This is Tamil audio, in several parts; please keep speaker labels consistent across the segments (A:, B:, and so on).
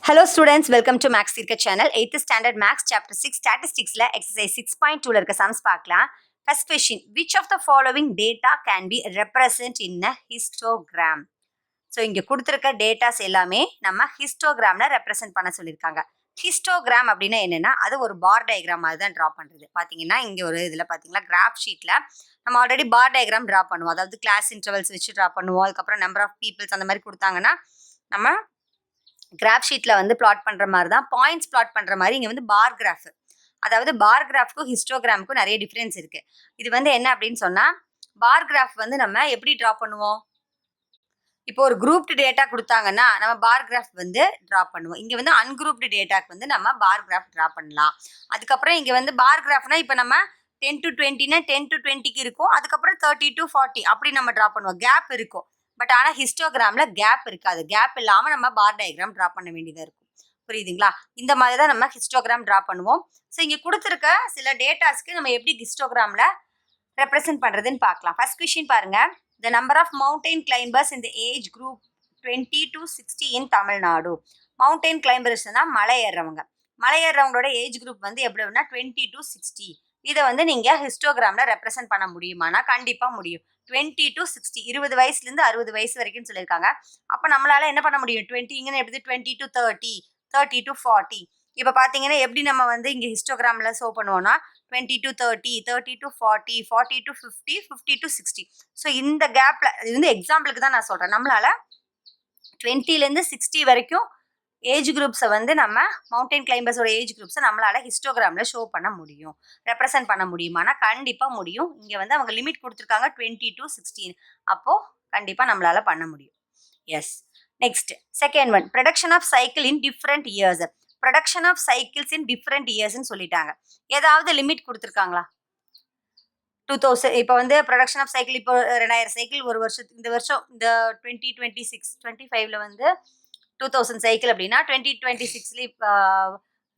A: Hello students, welcome to Max Thirka channel. 8th standard Max chapter 6 statistics la exercise 6.2 la irukka sums paakalam. First question, which of the following data can be represented in a histogram? So இங்க கொடுத்திருக்க டேட்டாஸ் எல்லாமே நம்ம ஹிஸ்டோகிராம்ல ரெப்ரசென்ட் பண்ண சொல்லியிருக்காங்க. ஹிஸ்டோகிராம் அப்படின்னா என்னன்னா அது ஒரு பார் டயக்ராம் மாதிரி தான் ட்ரா பண்றது. பாத்தீங்கன்னா இங்க ஒரு இதுல பாத்தீங்களா கிராஃப் ஷீட்ல நம்ம ஆல்ரெடி பார் டயக்ராம் ட்ரா பண்ணுவோம். அதாவது கிளாஸ் இன்டர்வல்ஸ் வச்சு ட்ரா பண்ணுவோம். அதுக்கப்புறம் நம்பர் ஆஃப் பீப்புள்ஸ் அந்த மாதிரி கொடுத்தாங்கன்னா நம்ம கிராஃப் ஷீட்ல வந்து பிளாட் பண்ற மாதிரி தான் பாயிண்ட்ஸ் பிளாட் பண்ற மாதிரி இங்க வந்து பார் கிராஃப். அதாவது பார் கிராஃப்க்கும் ஹிஸ்டோகிராமுக்கும் நிறைய டிஃபரன்ஸ் இருக்கு. இது வந்து என்ன அப்படின்னு சொன்னா பார் கிராஃப் வந்து நம்ம எப்படி ட்ரா பண்ணுவோம்? இப்போ ஒரு குரூப்டு டேட்டா கொடுத்தாங்கன்னா நம்ம பார் கிராஃப் வந்து ட்ரா பண்ணுவோம். இங்க வந்து அன்குரூப்டு டேட்டாக்கு வந்து நம்ம பார் கிராஃப் ட்ரா பண்ணலாம். அதுக்கப்புறம் இங்க வந்து பார் கிராஃப்னா இப்போ நம்ம 10 to 20னா 10 to 20க்கு இருக்கும். அதுக்கப்புறம் 30 to 40 அப்படி நம்ம ட்ரா பண்ணுவோம். கேப் இருக்கும். பட் ஆனால் ஹிஸ்டோகிராமில் கேப் இருக்காது. கேப் இல்லாமல் நம்ம பார் டயக்ராம் ட்ரா பண்ண வேண்டியதாக இருக்கும். புரியுதுங்களா? இந்த மாதிரி தான் நம்ம ஹிஸ்டோகிராம் ட்ரா பண்ணுவோம். ஸோ இங்கே கொடுத்துருக்க சில டேட்டாஸ்க்கு நம்ம எப்படி ஹிஸ்டோகிராமில் ரெப்ரசென்ட் பண்ணுறதுன்னு பார்க்கலாம். ஃபர்ஸ்ட் கொஸ்டின் பாருங்க. The number of mountain climbers in the age group 20 to 60 in Tamil Nadu. Mountain கிளைம்பர்ஸ்னா மலை ஏறுறவங்க. மலை ஏறுறவங்களோட ஏஜ் குரூப் வந்து எப்படின்னா 20 to 60. இதை வந்து நீங்கள் ஹிஸ்டோகிராமில் ரெப்ரசென்ட் பண்ண முடியுமானா கண்டிப்பாக முடியும். 20 to 60 20 வயசுலேருந்து 60 வயசு வரைக்கும் சொல்லியிருக்காங்க. அப்போ நம்மளால என்ன பண்ண முடியும்? 20ங்கன்னு எப்படி 20 to 30 30 to 40. இப்போ பார்த்தீங்கன்னா எப்படி நம்ம வந்து இங்கே ஹிஸ்டோகிராமில் ஷோ பண்ணுவோம்னா 20 to 30 30 to 40 40 to 50 50 to 60. So இந்த கேப்பில் இது வந்து எக்ஸாம்பிளுக்கு தான் நான் சொல்கிறேன். நம்மளால 20லேருந்து 60 வரைக்கும் ஏஜ் குரூப்ஸை வந்து நம்ம மவுண்டைன் கிளைம்பர்ஸோட ஏஜ் குரூப்ஸை நம்மளால ஹிஸ்டோகிராமில் ஷோ பண்ண முடியும். ரெப்ரசென்ட் பண்ண முடியுமானா கண்டிப்பாக முடியும். இங்கே வந்து அவங்க லிமிட் கொடுத்துருக்காங்க 20 to 16. அப்போது கண்டிப்பாக நம்மளால பண்ண முடியும். Yes. Next second one, production of cycle in different years. Production of cycles in different இயர்ஸ்ன்னு சொல்லிட்டாங்க. ஏதாவது லிமிட் கொடுத்துருக்காங்களா? 2000 இப்போ வந்து ப்ரொடக்ஷன் ஆஃப் சைக்கிள் இப்போ 2000 சைக்கிள் ஒரு வருஷத்துக்கு இந்த வருஷம் இந்த 2026 25ல் வந்து 2000 சைக்கிள் அப்படின்னா 2026ல இப்போ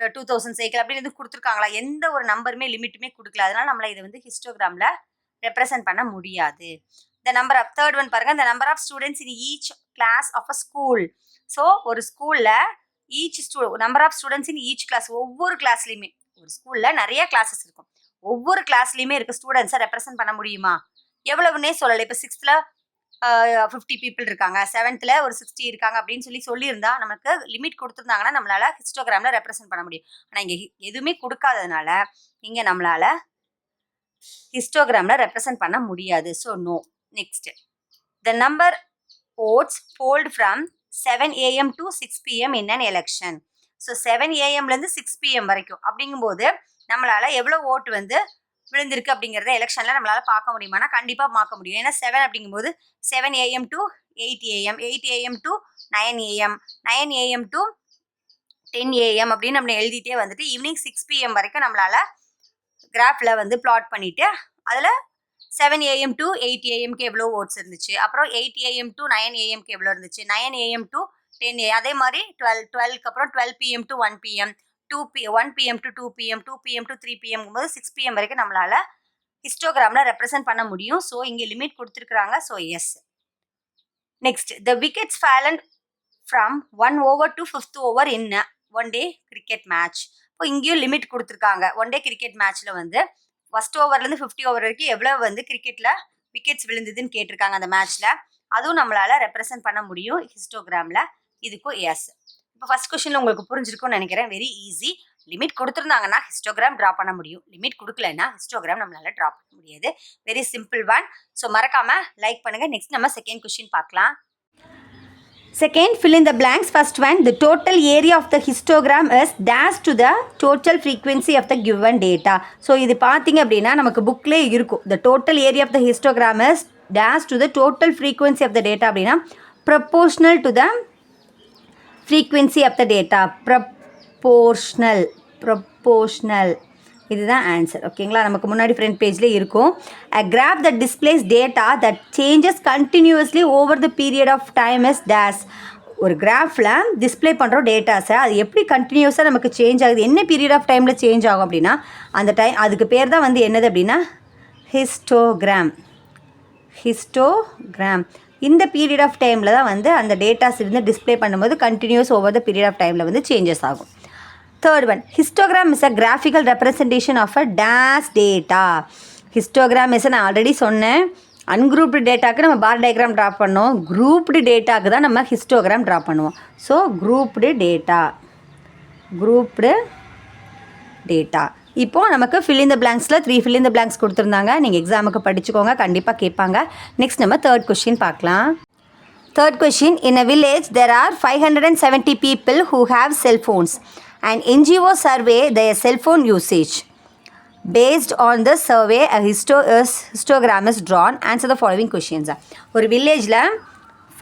A: 2000 சைக்கிள் அப்படின்னு எதுவும் கொடுத்துருக்காங்களா? எந்த ஒரு நம்பருமே லிமிட்டுமே கொடுக்கல. அதனால நம்மளை இதை வந்து ஹிஸ்டோகிராமில் ரெப்ரசென்ட் பண்ண முடியாது. The number of third one பாருங்க. The number of students in each class of a school. So ஒரு ஸ்கூலில் number of students in each class, ஒவ்வொரு கிளாஸ்லையுமே ஒரு ஸ்கூலில் நிறைய கிளாஸஸ் இருக்கும். ஒவ்வொரு கிளாஸ்லையுமே இருக்க ஸ்டூடெண்ட்ஸை ரெப்ரசென்ட் பண்ண முடியுமா? எவ்வளவுன்னே சொல்லலை. இப்போ 6th 50 பீப்புள் இருக்காங்க, 7th ஒரு 60 இருக்காங்க அப்படின்னு சொல்லியிருந்தா நமக்கு லிமிட் கொடுத்துருந்தாங்கன்னா நம்மளால ஹிஸ்டோகிராமில் ரெப்ரசென்ட் பண்ண முடியும். ஆனால் இங்கே எதுவுமே கொடுக்காததுனால இங்கே நம்மளால ஹிஸ்டோகிராமில் ரெப்ரசென்ட் பண்ண முடியாது. So no. Next, the number votes polled from 7 AM to 6 PM in an election. So 7 AMலேருந்து 6 PM வரைக்கும் அப்படிங்கும்போது நம்மளால எவ்வளோ ஓட்டு வந்து விழுந்திருக்கு அப்படிங்கிறத எலெக்ஷனில் நம்மளால பார்க்க முடியுமானா கண்டிப்பாக பார்க்க முடியும். ஏன்னா 7 அப்படிங்கும்போது 7 AM to 8 AM 8 AM to 9 AM 9 AM to 10 AM அப்படின்னு நம்ம எழுதிட்டே வந்துட்டு ஈவினிங் 6 PM வரைக்கும் நம்மளால கிராஃபில் வந்து பிளாட் பண்ணிட்டு அதில் 7 AM to 8 AMக்கு எவ்வளோ ஓட்ஸ் இருந்துச்சு, அப்புறம் 8 AM to 9 AMக்கு எவ்வளோ இருந்துச்சு, 9 AM to 10 AM, அதே மாதிரி 12க்கு அப்புறம் 12 PM to 1 PM 1 PM to 2 PM 2 PM to 3 PM போது 6 PM வரைக்கும் நம்மளால ஹிஸ்டோகிராமில் ரெப்ரசென்ட் பண்ண முடியும். ஸோ இங்கே லிமிட் கொடுத்துருக்குறாங்க. So yes. Next, the wickets fallen from 1 over to 5th over in one day cricket match. இப்போ இங்கேயும் லிமிட் கொடுத்துருக்காங்க. ஒன் டே கிரிக்கெட் மேட்ச்சில் வந்து ஃபர்ஸ்ட் ஓவர்லேருந்து 50 over வரைக்கும் எவ்வளோ வந்து கிரிக்கெட்டில் விக்கெட்ஸ் விழுந்ததுன்னு கேட்டிருக்காங்க அந்த மேட்ச்சில். அதுவும் நம்மளால ரெப்ரசென்ட் பண்ண முடியும் ஹிஸ்டோகிராமில். இதுக்கும் எஸ். இப்போ ஃபர்ஸ்ட் கொஸ்டினில் உங்களுக்கு புரிஞ்சிருக்கும்னு நினைக்கிறேன். Very easy. லிமிட் கொடுத்துருந்தாங்கன்னா ஹிஸ்டோகிராம் ட்ரா பண்ண முடியும். லிமிட் கொடுக்கலன்னா ஹிஸ்டோகிராம் நம்மளால ட்ரா பண்ண முடியாது. Very simple one. ஸோ மறக்காமல் லைக் பண்ணுங்கள். நெக்ஸ்ட் நம்ம செகண்ட் கொஸ்டின் பார்க்கலாம். Second, fill in the blanks. First one, the total area of the histogram is dash to the total frequency of the given data. So இது பார்த்தீங்க அப்படின்னா நமக்கு புக்லேயே இருக்கும். The total area of the histogram is dash to the total frequency of the data அப்படின்னா proportional to the frequency of the data. Proportional இதுதான் ஆன்சர். ஓகேங்களா? நமக்கு முன்னாடி ஃப்ரண்ட் பேஜில் இருக்கும். A graph that displays data that changes continuously over the period of time is dash. ஒரு கிராஃபில் டிஸ்பிளே பண்ணுற டேட்டாஸை அது எப்படி கண்டினியூஸாக நமக்கு சேஞ்ச் ஆகுது, என்ன பீரியட் ஆஃப் டைமில் சேஞ்ச் ஆகும் அப்படின்னா அந்த டைம் அதுக்கு பேர் தான் வந்து என்னது அப்படின்னா ஹிஸ்டோகிராம். இந்த பீரியட் ஆஃப் டைமில் தான் வந்து அந்த டேட்டாஸ் இருந்து டிஸ்பிளே பண்ணும்போது continuous over the period of டைமில் வந்து சேஞ்சஸ் ஆகும். Third one, histogram is a graphical representation of a days data. Histogram is நான் ஆல்ரெடி சொன்னேன், அன்குரூப்டு டேட்டாவுக்கு நம்ம பார் டயக்ராம் ட்ரா பண்ணோம், குரூப்டு டேட்டாவுக்கு தான் நம்ம ஹிஸ்டோகிராம் ட்ரா பண்ணுவோம். So grouped data. இப்போது நமக்கு fill in the blanksல 3 fill in the blanks கொடுத்துருந்தாங்க. நீங்கள் எக்ஸாமுக்கு படிச்சுக்கோங்க, கண்டிப்பாக கேட்பாங்க. நெக்ஸ்ட் நம்ம தேர்ட் கொஸ்டின் பார்க்கலாம். Third question, in a village there are 570 people who have cell phones. An NGO survey their cell phone usage. Based on the survey, a histogram is drawn. Answer the following questions. ஒரு வில்லேஜில்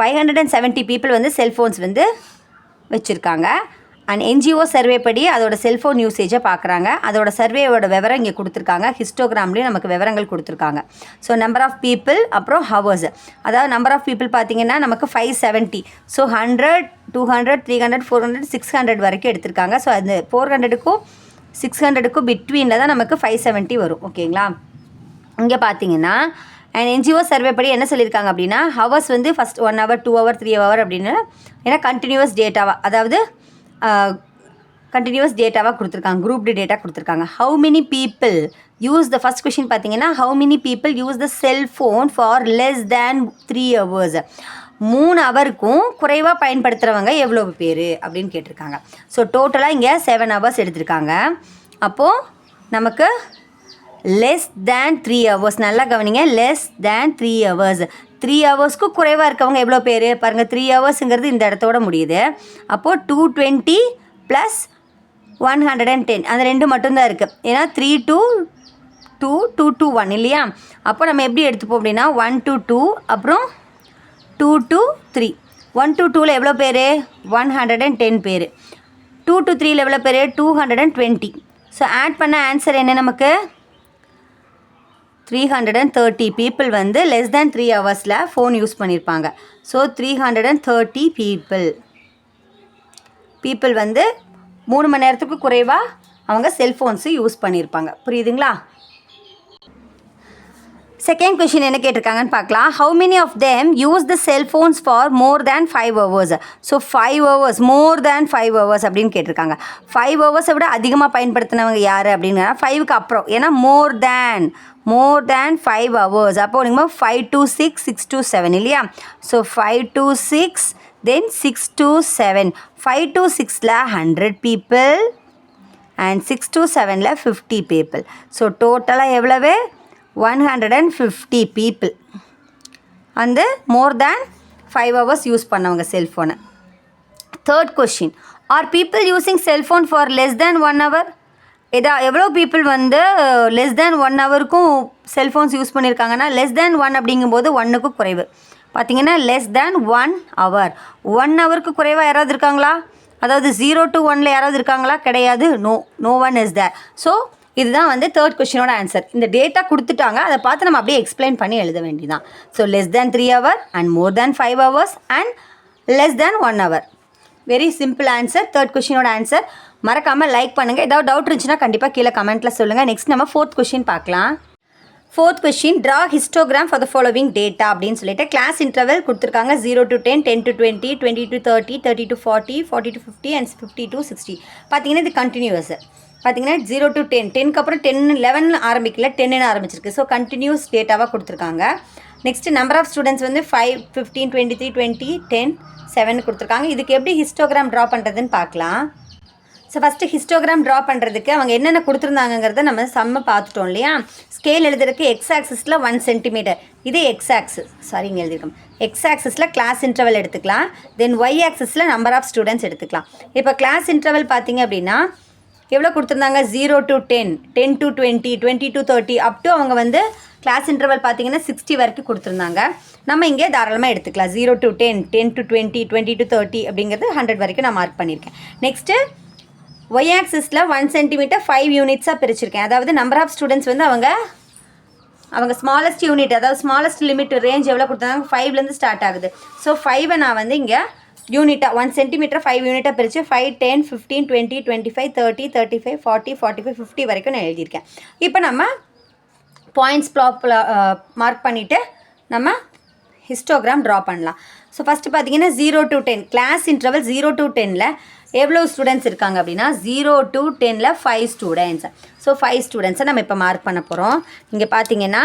A: 570 people வந்து செல்ஃபோன்ஸ் வந்து வச்சுருக்காங்க. அண்ட் என்ஜிஓ சர்வே படி அதோட செல்ஃபோன் யூசேஜை பார்க்குறாங்க. அதோட சர்வேயோட விவரம் இங்கே கொடுத்துருக்காங்க. ஹிஸ்டோகிராம்லேயும் நமக்கு விவரங்கள் கொடுத்துருக்காங்க. ஸோ நம்பர் ஆஃப் பீப்புள், அப்புறம் ஹவர்ஸ். அதாவது நம்பர் ஆஃப் பீப்புள் பார்த்திங்கன்னா நமக்கு 570. ஸோ 100, 200, 300, 400, 600 வரைக்கும் எடுத்திருக்காங்க. ஸோ அது 400க்கும் 600க்கும் பிட்வீனில் தான் நமக்கு 570 வரும். ஓகேங்களா? இங்கே பார்த்தீங்கன்னா அண்ட் என்ஜிஓ சர்வே படி என்ன சொல்லியிருக்காங்க அப்படின்னா, ஹவர்ஸ் வந்து ஃபஸ்ட் 1 hour 2 hour 3 hour அப்படின்னு, ஏன்னா கண்டினியூஸ் டேட்டாவாக, அதாவது கண்டினியூஸ் டேட்டாவாக கொடுத்துருக்காங்க, குரூப்டு டேட்டா கொடுத்துருக்காங்க. How many people use the first question பார்த்தீங்கன்னா, how many people use the cellphone for less than 3 hours. 3 ஹவருக்கும் குறைவாக பயன்படுத்துகிறவங்க எவ்வளோ பேர் அப்படின்னு கேட்டிருக்காங்க. ஸோ டோட்டலாக இங்கே 7 hours எடுத்திருக்காங்க. அப்போது நமக்கு லெஸ் தேன் 3 hours, நல்லா கவனிங்க, லெஸ் தேன் 3 hours. 3 ஹவர்ஸ்க்கு குறைவாக இருக்கவங்க எவ்வளோ பேர் பாருங்கள். 3 ஹவர்ஸுங்கிறது இந்த இடத்தோட முடியுது. அப்போது 220 + 110, அந்த 2 மட்டும்தான் இருக்குது. ஏன்னா 3 to 2, 2 to 1 இல்லையா? அப்போ நம்ம எப்படி எடுத்துப்போம் அப்படின்னா 1 to 2, அப்புறம் 2 to 3. 1 to 2ல் எவ்வளோ பேர்? 110 பேர். 2 to 3ல் எவ்வளோ பேர்? 220. ஸோ ஆட் பண்ண ஆன்சர் என்ன நமக்கு? 330 people வந்து லெஸ் தேன் 3 ஹவர்ஸில் ஃபோன் யூஸ் பண்ணியிருப்பாங்க. ஸோ 330 people வந்து 3 மணி நேரத்துக்கு குறைவாக அவங்க செல்ஃபோன்ஸு யூஸ் பண்ணியிருப்பாங்க. புரியுதுங்களா? செகண்ட் கொஷின் என்ன கேட்டிருக்காங்கன்னு பார்க்கலாம். How many of them use the cellphones for more than 5 hours. So 5 hours, more than 5 hours அப்படின்னு கேட்டிருக்காங்க. 5 hours விட அதிகமாக பயன்படுத்தினவங்க யார் அப்படின்னா 5க்கு அப்புறம், ஏன்னா மோர் தேன் 5 hours. அப்போ நீங்கள் 5 to 6, 6 to 7 இல்லையா? So 5 to 6, then 6 to 7. 5 to 6ல் 100 people and 6 to 7ல் 50 people. So டோட்டலாக எவ்வளவு? 150 people அந்த மோர் தேன் 5 hours யூஸ் பண்ணவங்க செல்ஃபோனை. Third question, are people using cellphone for less than 1 hour? எவ்வளோ பீப்புள் வந்து லெஸ் தேன் 1 hourக்கும் செல்ஃபோன்ஸ் யூஸ் பண்ணியிருக்காங்கன்னா, லெஸ் தேன் 1 அப்படிங்கும்போது 1க்கு குறைவு. பார்த்தீங்கன்னா லெஸ் தேன் 1 hour. 1 hourக்கு குறைவாக யாராவது இருக்காங்களா? அதாவது 0 to 1ல் யாராவது இருக்காங்களா? கிடையாது. No one is there. So இதுதான் வந்து தேர்ட் கொஸ்டினோட ஆன்சர். இந்த டேட்டா கொடுத்துட்டாங்க, அதை பார்த்து நம்ம அப்படியே எக்ஸ்பிளைன் பண்ணி எழுத வேண்டியதான். So less than 3 hour and more than 5 hours and less than 1 hour. Very simple answer, third கொஸ்டினோட ஆன்சர். மறக்காமல் லைக் பண்ணுங்கள். ஏதாவது டவுட் இருந்துச்சுன்னா கண்டிப்பாக கீழே கமெண்ட்டில் சொல்லுங்கள். நெக்ஸ்ட் நம்ம ஃபோர்த் கொஸ்டின் பார்க்கலாம். Fourth question, draw histogram for the following data அப்படின்னு சொல்லிட்டு கிளாஸ் இன்டர்வல் கொடுத்துருக்காங்க. 0 to 10, 10 to 20, 20 to 30, 30 to 40, 40 to 50 and 50 to 60. பார்த்தீங்கன்னா இது கண்டினியூஸ். பார்த்தீங்கன்னா 0 to 10, 10க்கு அப்புறம் 10, 11 ஆரம்பிக்கல, 10ன்னு ஆரம்பிச்சிருக்கு. ஸோ கண்டினியூஸ் டேட்டாவாக கொடுத்துருக்காங்க. நெக்ஸ்ட் நம்பர் ஆஃப் ஸ்டூடெண்ட்ஸ் வந்து 5, 15, 23, 20, 10, 7 கொடுத்துருக்காங்க. இதுக்கு எப்படி ஹிஸ்டோகிராம் ட்ரா பண்ணுறதுன்னு பார்க்கலாம். ஸோ ஃபஸ்ட்டு ஹிஸ்டோகிராம் ட்ரா பண்ணுறதுக்கு அவங்க என்னென்ன கொடுத்துருந்தாங்கிறத நம்ம செம்ம பார்த்துட்டோம் இல்லையா? ஸ்கேல் எழுதுறதுக்கு எக்ஸ் ஆக்சிஸில் 1 cm, இது எக்ஸ் ஆக்சிஸ், சாரி இங்கே எழுதிருக்கோம். எக்ஸ் ஆக்சிஸில் கிளாஸ் இன்டர்வல் எடுத்துக்கலாம். தென் ஒய் ஆக்சிஸில் நம்பர் ஆஃப் ஸ்டூடெண்ட்ஸ் எடுத்துக்கலாம். இப்போ கிளாஸ் இன்டர்வல் பார்த்தீங்க அப்படின்னா எவ்வளோ கொடுத்துருந்தாங்க? 0 to 10, 10 to 20, 20 to 30 up to அவங்க வந்து கிளாஸ் இன்டர்வல் பார்த்தீங்கன்னா 60 வரைக்கும் கொடுத்துருந்தாங்க. நம்ம இங்கே தாராளமாக எடுத்துக்கலாம். 0 to 10, 10 to 20, 20 to 30 அப்படிங்கிறது 100 வரைக்கும் நான் மார்க் பண்ணியிருக்கேன். நெக்ஸ்ட்டு ஒய் ஆக்சிஸில் 1 cm 5 unitsஸாக பிரிச்சிருக்கேன். அதாவது நம்பர் ஆஃப் ஸ்டூடெண்ட்ஸ் வந்து அவங்க ஸ்மாலஸ்ட் யூனிட், அதாவது ஸ்மாலஸ்ட் லிமிட் ரேஞ்ச் எவ்வளோ கொடுத்தாங்க? 5லேருந்து ஸ்டார்ட் ஆகுது. ஸோ 5 நான் வந்து இங்கே யூனிட்டாக 1 cm 5 unitஸாக பிரித்து 5, 10, 15, 20, 25, 30, 35, 40, 45, 50 வரைக்கும் நான் எழுதியிருக்கேன். இப்போ நம்ம பாயிண்ட்ஸ் மார்க் பண்ணிவிட்டு நம்ம ஹிஸ்டோகிராம் ட்ரா பண்ணலாம். ஸோ ஃபஸ்ட்டு பார்த்தீங்கன்னா 0 to 10 கிளாஸ் இன்டர்வல் 0 to 10ல் எவ்வளோ ஸ்டூடெண்ட்ஸ் இருக்காங்க அப்படின்னா 0 to 10ல் 5 ஸ்டூடெண்ட்ஸ். ஸோ 5 ஸ்டூடெண்ட்ஸை நம்ம இப்போ மார்க் பண்ண போகிறோம். இங்கே பார்த்தீங்கன்னா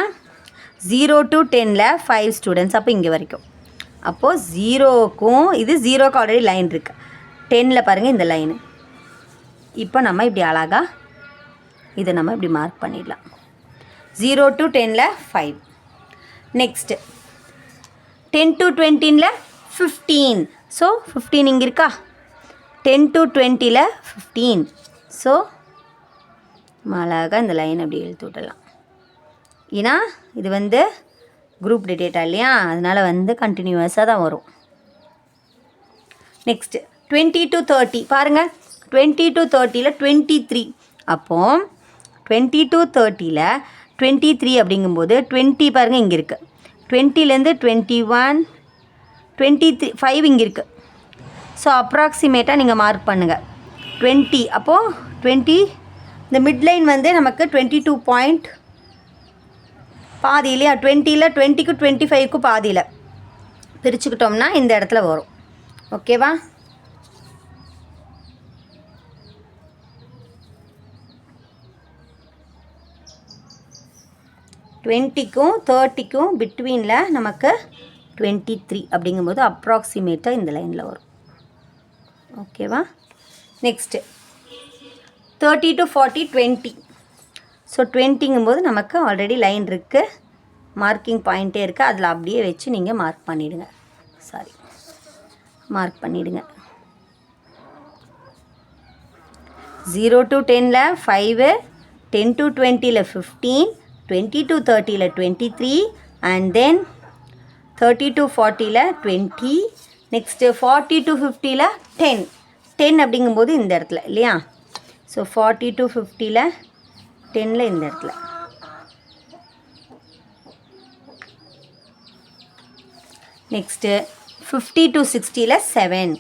A: 0 to 10ல் 5 ஸ்டூடெண்ட்ஸ். அப்போ இங்கே வரைக்கும். அப்போது 0க்கும் இது 0க்கு ஆல்ரெடி லைன் இருக்குது. 10ல் பாருங்கள் இந்த லைனு. இப்போ நம்ம இப்படி அழகாக இதை நம்ம இப்படி மார்க் பண்ணிடலாம். 0 to 10ல் 5. Next 10 to 20ல் 15. ஸோ 15 இங்கே இருக்கா? 10 to 20ல் 15. ஸோ அழகாக இந்த லைன் அப்படி எழுத்து விடலாம். ஏன்னா இது வந்து குரூப் டேட்டா இல்லையா, அதனால் கண்டினியூவஸாக தான் வரும். நெக்ஸ்ட்டு 20 to 30 பாருங்கள். 20 to 30ல் 23. அப்போது 20 to 30ல் 23 அப்படிங்கும்போது 20 பாருங்கள் இங்கே இருக்குது. 20லேருந்து 21, 23, 5 இங்கே இருக்குது. ஸோ அப்ராக்சிமேட்டாக நீங்கள் மார்க் பண்ணுங்கள் 20. அப்போது 20 இந்த மிட்லைன் நமக்கு 22 பாயிண்ட் பாதி இல்லையா? 20ல் 20க்கு 25க்கு பாதியில் பிரிச்சுக்கிட்டோம்னா இந்த இடத்துல வரும். ஓகேவா? டுவெண்ட்டிக்கும் 30க்கும் பிட்வீனில் நமக்கு 23 அப்படிங்கும்போது அப்ராக்சிமேட்டாக இந்த லைனில் வரும். ஓகேவா? Next 30 to 40 20. ஸோ 20ங்கும்போது நமக்கு ஆல்ரெடி லைன் இருக்குது, மார்க்கிங் பாயிண்ட்டே இருக்குது. அதில் அப்படியே வச்சு நீங்கள் மார்க் பண்ணிவிடுங்க. மார்க் பண்ணிவிடுங்க. 0 to 10ல் 5, 10 to 20ல் 15, 20 to 30ல் 23, and then 30 to 40ல் 20. Next 40 to 50ல் 10 அப்படிங்கும்போது இந்த இடத்துல இல்லையா? ஸோ 40 to 50ல் 10ல் இந்த இடத்துல. Next 50 to 60ல் 7,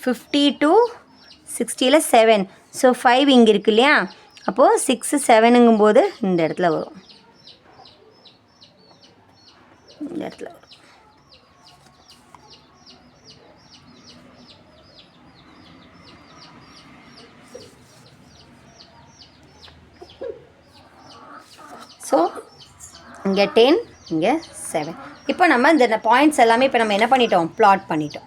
A: 50 to 60ல் 7. ஸோ 5 இங்கே இருக்கு இல்லையா? அப்போது 6 7ங்கும்போது இந்த இடத்துல வரும். இந்த இடத்துல வரும். ஸோ இங்கே 10, இங்கே 7. இப்போ நம்ம இந்த பாயிண்ட்ஸ் எல்லாமே இப்போ நம்ம என்ன பண்ணிட்டோம்? பிளாட் பண்ணிட்டோம்.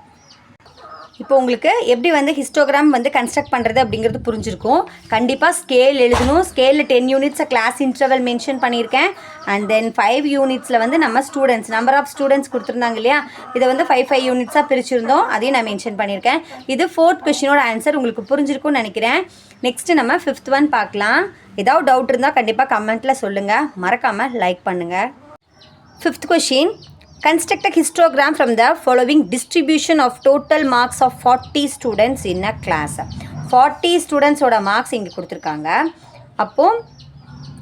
A: இப்போ உங்களுக்கு எப்படி ஹிஸ்டோகிராம் கன்ஸ்ட்ரக்ட் பண்ணுறது அப்படிங்கிறது புரிஞ்சிருக்கும். கண்டிப்பாக ஸ்கேல் எழுதணும். ஸ்கேலில் 10 யூனிட்ஸை கிளாஸ் இன்டர்வல் மென்ஷன் பண்ணியிருக்கேன். அண்ட் தென் 5 யூனிட்ஸில் நம்ம ஸ்டூடெண்ட்ஸ் நம்பர் ஆஃப் ஸ்டூடெண்ட்ஸ் கொடுத்துருந்தாங்க இல்லையா? இதை 5 யூனிட்ஸாக பிரிச்சிருந்தோம். அதையும் நான் மென்ஷன் பண்ணியிருக்கேன். இது 4th கொஷினோட ஆன்சர் உங்களுக்கு புரிஞ்சிருக்கும்னு நினைக்கிறேன். நெக்ஸ்ட்டு நம்ம 5th ஒன் பார்க்கலாம். ஏதாவது டவுட் இருந்தால் கண்டிப்பாக கமெண்ட்டில் சொல்லுங்கள். மறக்காமல் லைக் பண்ணுங்கள். 5th question. Construct a histogram from the following distribution of total marks of 40 students in a class. 40 students ஓட மார்க்ஸ் இங்கே கொடுத்துருக்காங்க. அப்போது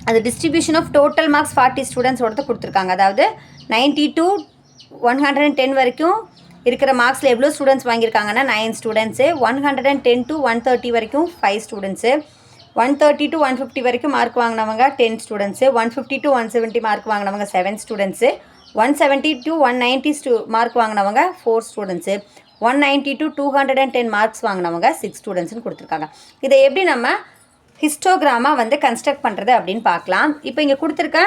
A: அது distribution of total marks 40 students ஓடது கொடுத்துருக்காங்க. அதாவது 90 to 110 வரைக்கும் இருக்கிற மார்க்ஸில் எவ்வளோ ஸ்டூடெண்ட்ஸ் வாங்கியிருக்காங்கன்னா 9 ஸ்டூடெண்ட்ஸு. 110 to 130 வரைக்கும் 5 ஸ்டூடெண்ட்ஸு. 130 to 150 வரைக்கும் மார்க் வாங்கினவங்க 10 ஸ்டூடெண்ட்ஸு. 150 to 170 மார்க் வாங்கினவங்க 7 ஸ்டூடெண்ட்ஸு. 170 to 190 மார்க் வாங்கினவங்க 4 ஸ்டூடெண்ட்ஸு. 190 to 210 மார்க்ஸ் வாங்கினவங்க 6 ஸ்டூடெண்ட்ஸ்னு கொடுத்துருக்காங்க. இதை எப்படி நம்ம ஹிஸ்டோகிராமாக கன்ஸ்ட்ரக்ட் பண்ணுறது அப்படின்னு பார்க்கலாம். இப்போ இங்கே கொடுத்துருக்க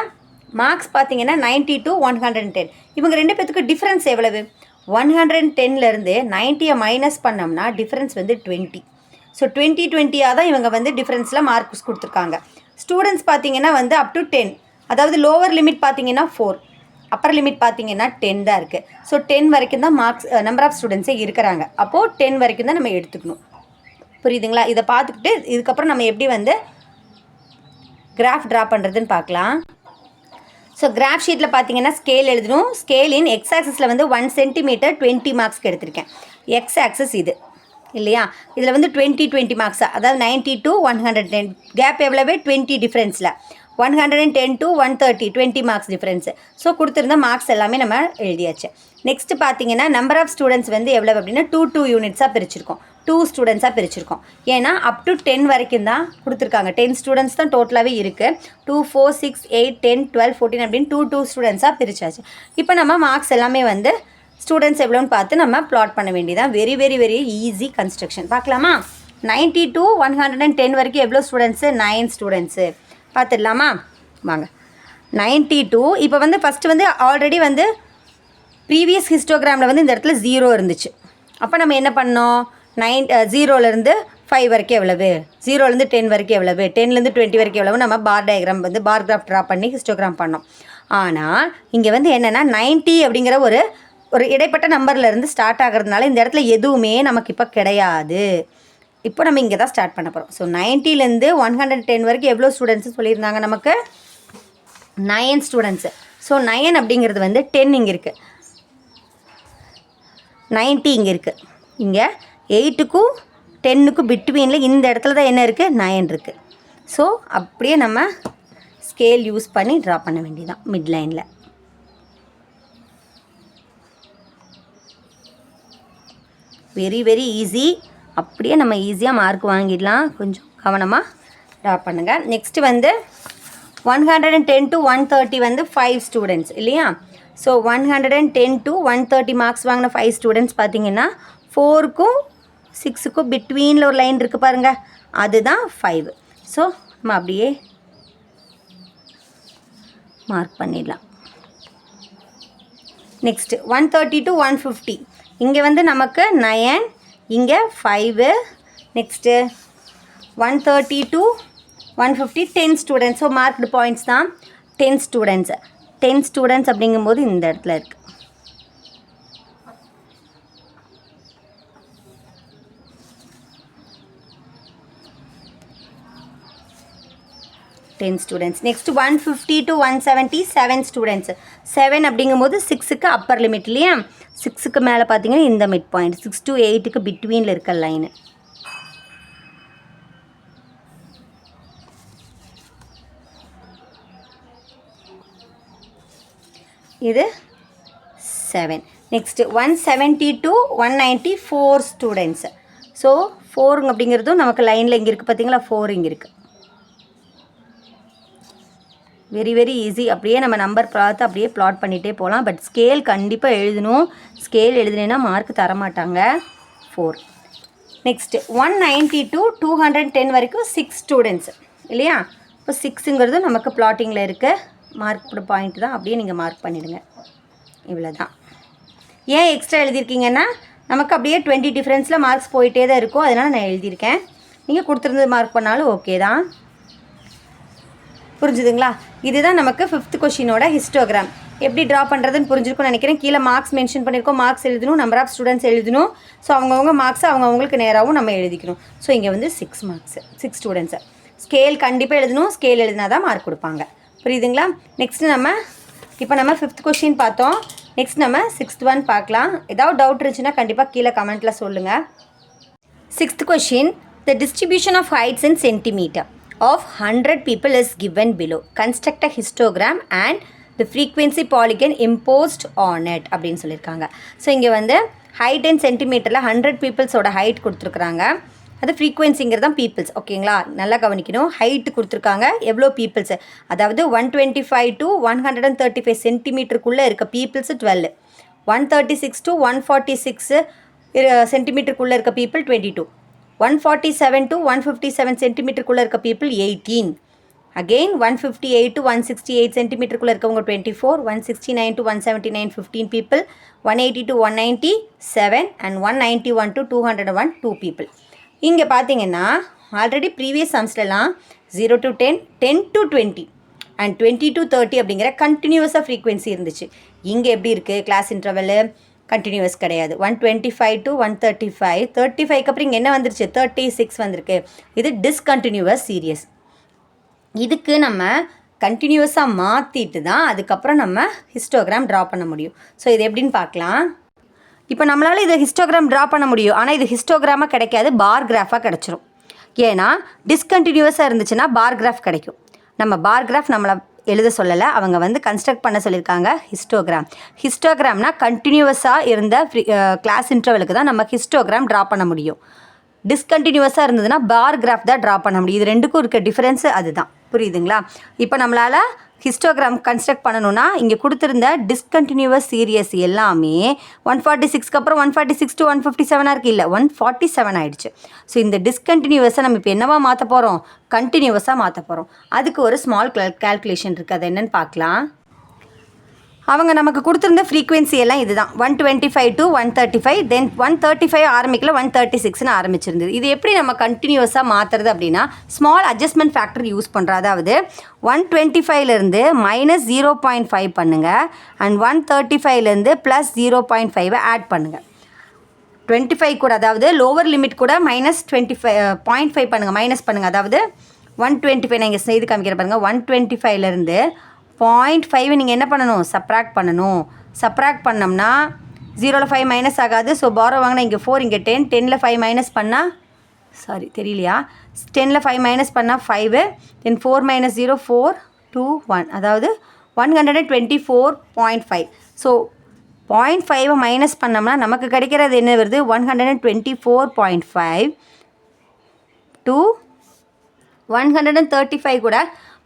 A: மார்க்ஸ் பார்த்தீங்கன்னா 90 to 110. இவங்க ரெண்டு பேத்துக்கு டிஃப்ரென்ஸ் எவ்வளவு? 110லேருந்து 90யை மைனஸ் பண்ணோம்னா டிஃப்ரென்ஸ் 20. ஸோ 20 தான் இவங்க டிஃப்ரென்ஸில் மார்க்ஸ் கொடுத்துருக்காங்க. ஸ்டூடெண்ட்ஸ் பார்த்தீங்கன்னா அப் டு 10. அதாவது லோவர் லிமிட் பார்த்தீங்கன்னா 4, அப்பர் லிமிட் பார்த்தீங்கன்னா 10 தான் இருக்குது. ஸோ 10 வரைக்கும் தான் மார்க்ஸ் நம்பர் ஆஃப் ஸ்டூடெண்ட்ஸே இருக்கிறாங்க. அப்போது 10 வரைக்கும் தான் நம்ம எடுத்துக்கணும். புரியுதுங்களா? இதை பார்த்துக்கிட்டு இதுக்கப்புறம் நம்ம எப்படி கிராஃப் ட்ரா பண்ணுறதுன்னு பார்க்கலாம். ஸோ கிராஃப் ஷீட்டில் பார்த்தீங்கன்னா ஸ்கேல் எழுதணும். ஸ்கேலின் எக்ஸ் ஆக்சஸில் 1 சென்டிமீட்டர் 20 மார்க்ஸ்க்கு எடுத்திருக்கேன். எக்ஸ் ஆக்சஸ் இது இல்லையா? இதில் 20 மார்க்ஸா, அதாவது 90 to 110. கேப் எவ்வளவு? 20 டிஃப்ரென்ஸில். 110 to 130 20 மார்க்ஸ் டிஃப்ரென்ஸு. ஸோ கொடுத்துருந்த மார்க்ஸ் எல்லாமே நம்ம எழுதியாச்சு. நெக்ஸ்ட்டு பார்த்தீங்கன்னா நம்பர் ஆஃப் ஸ்டூடெண்ட்ஸ் எவ்வளவு அப்படின்னா 2 யூனிட்ஸாக பிரிச்சிருக்கோம். 2 ஸ்டூடெண்ட்ஸாக பிரிச்சிருக்கோம். ஏன்னா அப் டு 10 வரைக்கும் தான் கொடுத்துருக்காங்க. 10 ஸ்டூடெண்ட்ஸ் தான் டோட்டலாகவே இருக்குது. 2, 4, 6, 8, 10, 12, 14 அப்படின்னு 2 ஸ்டூடெண்ட்ஸாக பிரிச்சாச்சு. இப்போ நம்ம மார்க்ஸ் எல்லாமே வந்து ஸ்டூடெண்ட்ஸ் எவ்வளோன்னு பார்த்து நம்ம ப்ளாட் பண்ண வேண்டியதான். Very very very easy construction. பார்க்கலாமா? 90 to 110 வரைக்கும் எவ்வளோ ஸ்டூடெண்ட்ஸு? 9 ஸ்டூடெண்ட்ஸு. பார்த்துடலாமா? வாங்க. 92 இப்போ வந்து ஃபஸ்ட்டு வந்து ஆல்ரெடி வந்து ப்ரீவியஸ் ஹிஸ்டோகிராமில் வந்து இந்த இடத்துல 0 இருந்துச்சு. அப்போ நம்ம என்ன பண்ணோம்? 0லேருந்து 5 வரைக்கும் எவ்வளவு, 0லேருந்து 10 வரைக்கும் எவ்வளவு, 10லேருந்து 20 வரைக்கும் எவ்வளவு நம்ம பார் டயக்ராம் வந்து பார் கிராஃப் ட்ரா பண்ணி ஹிஸ்டோகிராம் பண்ணோம். ஆனால் இங்கே வந்து என்னென்னா 90 அப்படிங்கிற ஒரு இடைப்பட்ட நம்பர்லேருந்து ஸ்டார்ட் ஆகிறதுனால இந்த இடத்துல எதுவுமே நமக்கு இப்போ கிடையாது. இப்போ நம்ம இங்கே தான் ஸ்டார்ட் பண்ண போகிறோம். ஸோ 90லேருந்து 110 வரைக்கும் எவ்வளோ ஸ்டூடெண்ட்ஸு சொல்லியிருந்தாங்க நமக்கு? 9 ஸ்டூடெண்ட்ஸு. ஸோ 9 அப்படிங்கிறது வந்து 10 இங்கே இருக்குது, 90 இங்கே இருக்குது. இங்கே 8க்கும் 10க்கும் பிட்வீனில் இந்த இடத்துல தான் என்ன இருக்குது? 9 இருக்குது. ஸோ அப்படியே நம்ம ஸ்கேல் யூஸ் பண்ணி ட்ரா பண்ண வேண்டியதான் மிட் லைனில். Very very easy. அப்படியே நம்ம ஈஸியாக மார்க் வாங்கிடலாம். கொஞ்சம் கவனமாக ட்ரா பண்ணுங்கள். நெக்ஸ்ட்டு வந்து 110 to 130 வந்து 5 ஸ்டூடெண்ட்ஸ் இல்லையா? ஸோ 110 to 130 மார்க்ஸ் வாங்கின 5 ஸ்டூடெண்ட்ஸ் பார்த்தீங்கன்னா 4க்கும் 6க்கும் பிட்வீனில் ஒரு லைன் இருக்குது பாருங்கள், அதுதான் 5. ஸோ நம்ம அப்படியே மார்க் பண்ணிடலாம். நெக்ஸ்ட்டு 130 to 150 இங்கே வந்து நமக்கு 9, இங்கே 5. Next 130 to 150 10 students. So marked points தான் 10 ஸ்டூடெண்ட்ஸு. 10 ஸ்டூடெண்ட்ஸ் அப்படிங்கும்போது இந்த இடத்துல இருக்குது. ஸ்டூடெண்ட்ஸ். Next 150 to 170 7 students. 7 அப்படிங்கும்போது 6க்கு அப்பர் லிமிட் இல்லையா? 6க்கு மேலே பார்த்தீங்கன்னா இந்த மிட் பாயிண்ட் 6 to 8க்கு பிட்வீனில் இருக்க லைனு. இது 7. Next 170 to 190 4 students. ஸோ 4 அப்படிங்கிறதும் நமக்கு லைனில் இங்கே இருக்குது பார்த்தீங்களா? 4 இங்கே இருக்குது. Very very easy. அப்படியே நம்ம நம்பர் பார்த்து அப்படியே ப்ளாட் பண்ணிகிட்டே போகலாம். பட் ஸ்கேல் கண்டிப்பாக எழுதணும். ஸ்கேல் எழுதுனேன்னா மார்க் தரமாட்டாங்க. 4. நெக்ஸ்ட்டு 190 to 210 வரைக்கும் 6 ஸ்டூடெண்ட்ஸு இல்லையா? இப்போ 6ங்கிறது நமக்கு ப்ளாட்டிங்கில் இருக்க மார்க் பாயிண்ட் தான். அப்படியே நீங்கள் மார்க் பண்ணிவிடுங்க. இவ்வளோ தான். ஏன் எக்ஸ்ட்ரா எழுதியிருக்கீங்கன்னா நமக்கு அப்படியே 20 டிஃப்ரென்ஸில் மார்க்ஸ் போயிட்டே தான் இருக்கும். அதனால் நான் எழுதியிருக்கேன். நீங்கள் கொடுத்துருந்து மார்க் பண்ணாலும் ஓகே தான். புரிஞ்சுதுங்களா? இதுதான் நமக்கு 5th கொஷினோட ஹிஸ்டோகிராம். எப்படி ட்ரா பண்ணுறதுன்னு புரிஞ்சிருக்கும்னு நினைக்கிறேன். கீழே மார்க்ஸ் மென்ஷன் பண்ணியிருக்கோம். மார்க்ஸ் எழுதணும், நம்பர் ஆஃப் ஸ்டூடெண்ட்ஸ் எழுதணும். ஸோ அவங்கவுங்க மார்க்ஸ் அவங்கவுங்களுக்கு நேராகவும் நம்ம எழுதிக்கணும். ஸோ இங்கே வந்து 6 மார்க்ஸு 6 ஸ்டூடெண்ட்ஸு. ஸ்கேல் கண்டிப்பாக எழுதணும். ஸ்கேல் எழுதினா தான் மார்க் கொடுப்பாங்க. புரியுதுங்களா? நெக்ஸ்ட்டு நம்ம 5th கொஷின் பார்த்தோம். நெக்ஸ்ட் நம்ம 6th ஒன் பார்க்கலாம். ஏதாவது டவுட் இருந்துச்சுன்னா கண்டிப்பாக கீழே கமெண்ட்டில் சொல்லுங்கள். 6th question. The distribution of heights in centimeter of 100 people is given below. Construct a histogram and the frequency polygon imposed on it அப்படின்னு சொல்லியிருக்காங்க. ஸோ இங்கே வந்து ஹைட் அண்ட் சென்டிமீட்டரில் 100 பீப்புள்ஸோட ஹைட் கொடுத்துருக்குறாங்க. அது ஃப்ரீக்வன்சிங்கிறது தான் பீப்புள்ஸ். ஓகேங்களா? நல்லா கவனிக்கணும். ஹைட்டு கொடுத்துருக்காங்க, எவ்வளோ பீப்புள்ஸு, அதாவது 125 to 135 சென்டிமீட்டருக்குள்ளே இருக்க பீப்புள்ஸு 12, 136 to 146 சென்டிமீட்டருக்குள்ளே இருக்க பீப்புள் 22, 147 to 157 சென்டிமீட்டருக்குள்ளே இருக்க பீப்புள் 18, அகெயின் 158 to 168 சென்டிமீட்டருக்குள்ளே இருக்கவங்க 24, 169 to 179 15 people, 180 to 190 7 and 191 to 201 2 people. இங்கே பார்த்தீங்கன்னா ஆல்ரெடி ப்ரீவியஸ் சம்ஸ்லலாம் 0 to 10, 10 to 20 அண்ட் 20 to 30 அப்படிங்கிற கண்டினியூவஸாக ஃப்ரீக்வன்சி இருந்துச்சு. இங்கே எப்படி இருக்குது? கிளாஸ் இன்டர்வலு கண்டினியூவஸ் கிடையாது. 125 to 135, 35க்கு அப்புறம் இங்கே என்ன வந்துருச்சு? 36 வந்திருக்கு. இது டிஸ்கண்டினியூவஸ் சீரியஸ். இதுக்கு நம்ம கண்டினியூவஸாக மாற்றிட்டு தான் அதுக்கப்புறம் நம்ம ஹிஸ்டோகிராம் ட்ரா பண்ண முடியும். ஸோ இது எப்படின்னு பார்க்கலாம். இப்போ நம்மளால் இதை ஹிஸ்டோகிராம் ட்ரா பண்ண முடியும். ஆனால் இது ஹிஸ்டோகிராமாக கிடைக்காது, பார் கிராஃபாக கிடச்சிரும். ஏன்னா டிஸ்கண்டினியூவஸாக இருந்துச்சுன்னா பார் கிராஃப் கிடைக்கும். நம்ம பார் கிராஃப் நம்மளை எழுத சொல்லலை, அவங்க வந்து கன்ஸ்ட்ரக்ட் பண்ண சொல்லியிருக்காங்க ஹிஸ்டோகிராம். ஹிஸ்டோகிராம்னா கண்டினியூவஸாக இருந்த கிளாஸ் இன்டர்வலுக்கு தான் நம்ம ஹிஸ்டோகிராம் ட்ரா பண்ண முடியும். டிஸ்கண்டினியூவஸாக இருந்ததுன்னா பார் கிராஃப் தான் ட்ரா பண்ண முடியும். இது ரெண்டுக்கும் இருக்க டிஃப்ரென்ஸு அதுதான். புரியுதுங்களா? இப்போ நம்மளால் ஹிஸ்டோகிராம் கன்ஸ்ட்ரக்ட் பண்ணணும்னா இங்கே கொடுத்துருந்த டிஸ்கண்டினியூவஸ் சீரியஸ் எல்லாமே 146க்கு அப்புறம் 146 to 157 இருக்குது, இல்லை 147 ஆகிடுச்சு. ஸோ இந்த டிஸ்கண்டினியூவஸை நம்ம இப்போ என்னவா மாற்ற போகிறோம்? கண்டினியூவஸாக மாற்ற போகிறோம். அதுக்கு ஒரு ஸ்மால் கால்குலேஷன் இருக்குது. அது என்னென்னு பார்க்கலாம். அவங்க நமக்கு கொடுத்துருந்த ஃப்ரீக்வன்சி எல்லாம் இதுதான், 125 to 135, தென் 135 ஆரம்பிக்கல 136ன்னு ஆரம்பிச்சிருந்தது. இது எப்படி நம்ம கண்டினியூஸாக மாற்றுறது அப்படின்னா ஸ்மால் அட்ஜஸ்ட்மெண்ட் ஃபேக்டர் யூஸ் பண்ணுறோம். அதாவது 125லேருந்து -0.5 பண்ணுங்கள் அண்ட் 135லேருந்து +0.5 ஆட் பண்ணுங்கள். 25 கூட, அதாவது லோவர் லிமிட் கூட -0.5 பண்ணுங்கள், மைனஸ் பண்ணுங்கள். அதாவது 125 நான் இங்கே செய்து காமிக்கிற பாருங்கள். 125லேருந்து 0.5 நீங்கள் என்ன பண்ணணும்? சப்ராக்ட் பண்ணணும். சப்ராக்ட் பண்ணோம்னா 0ல் 5 மைனஸ் ஆகாது. ஸோ பாரோ வாங்கினா இங்கே 4, இங்கே 10, 10ல் 5 மைனஸ் பண்ணால் தெரியலையா, 10ல் 5 மைனஸ் பண்ணால் 5, தென் 4 - 0 4 2 1, அதாவது 124.5. ஸோ 0.5 மைனஸ் பண்ணோம்னா நமக்கு கிடைக்கிறது என்ன வருது? 124.5 to 135 கூட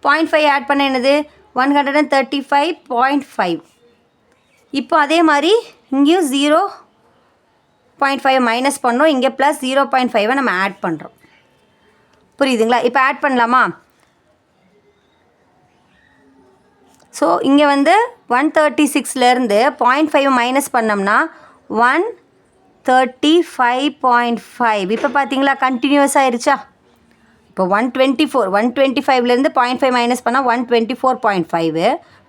A: 0.5 ஆட் பண்ண என்னது? 135.5. இப்போ அதே மாதிரி இங்கேயும் 0.5 மைனஸ் பண்ணோம், இங்கே +0.5 நம்ம ஆட் பண்ணுறோம். புரியுதுங்களா? இப்போ ஆட் பண்ணலாமா? ஸோ இங்கே வந்து 136லேருந்து 0.5 மைனஸ் பண்ணோம்னா 135.5. இப்போ பார்த்தீங்களா கண்டினியூஸ் ஆயிடுச்சா? இப்போ 125லேருந்து 0.5 மைனஸ் பண்ணால் 124.5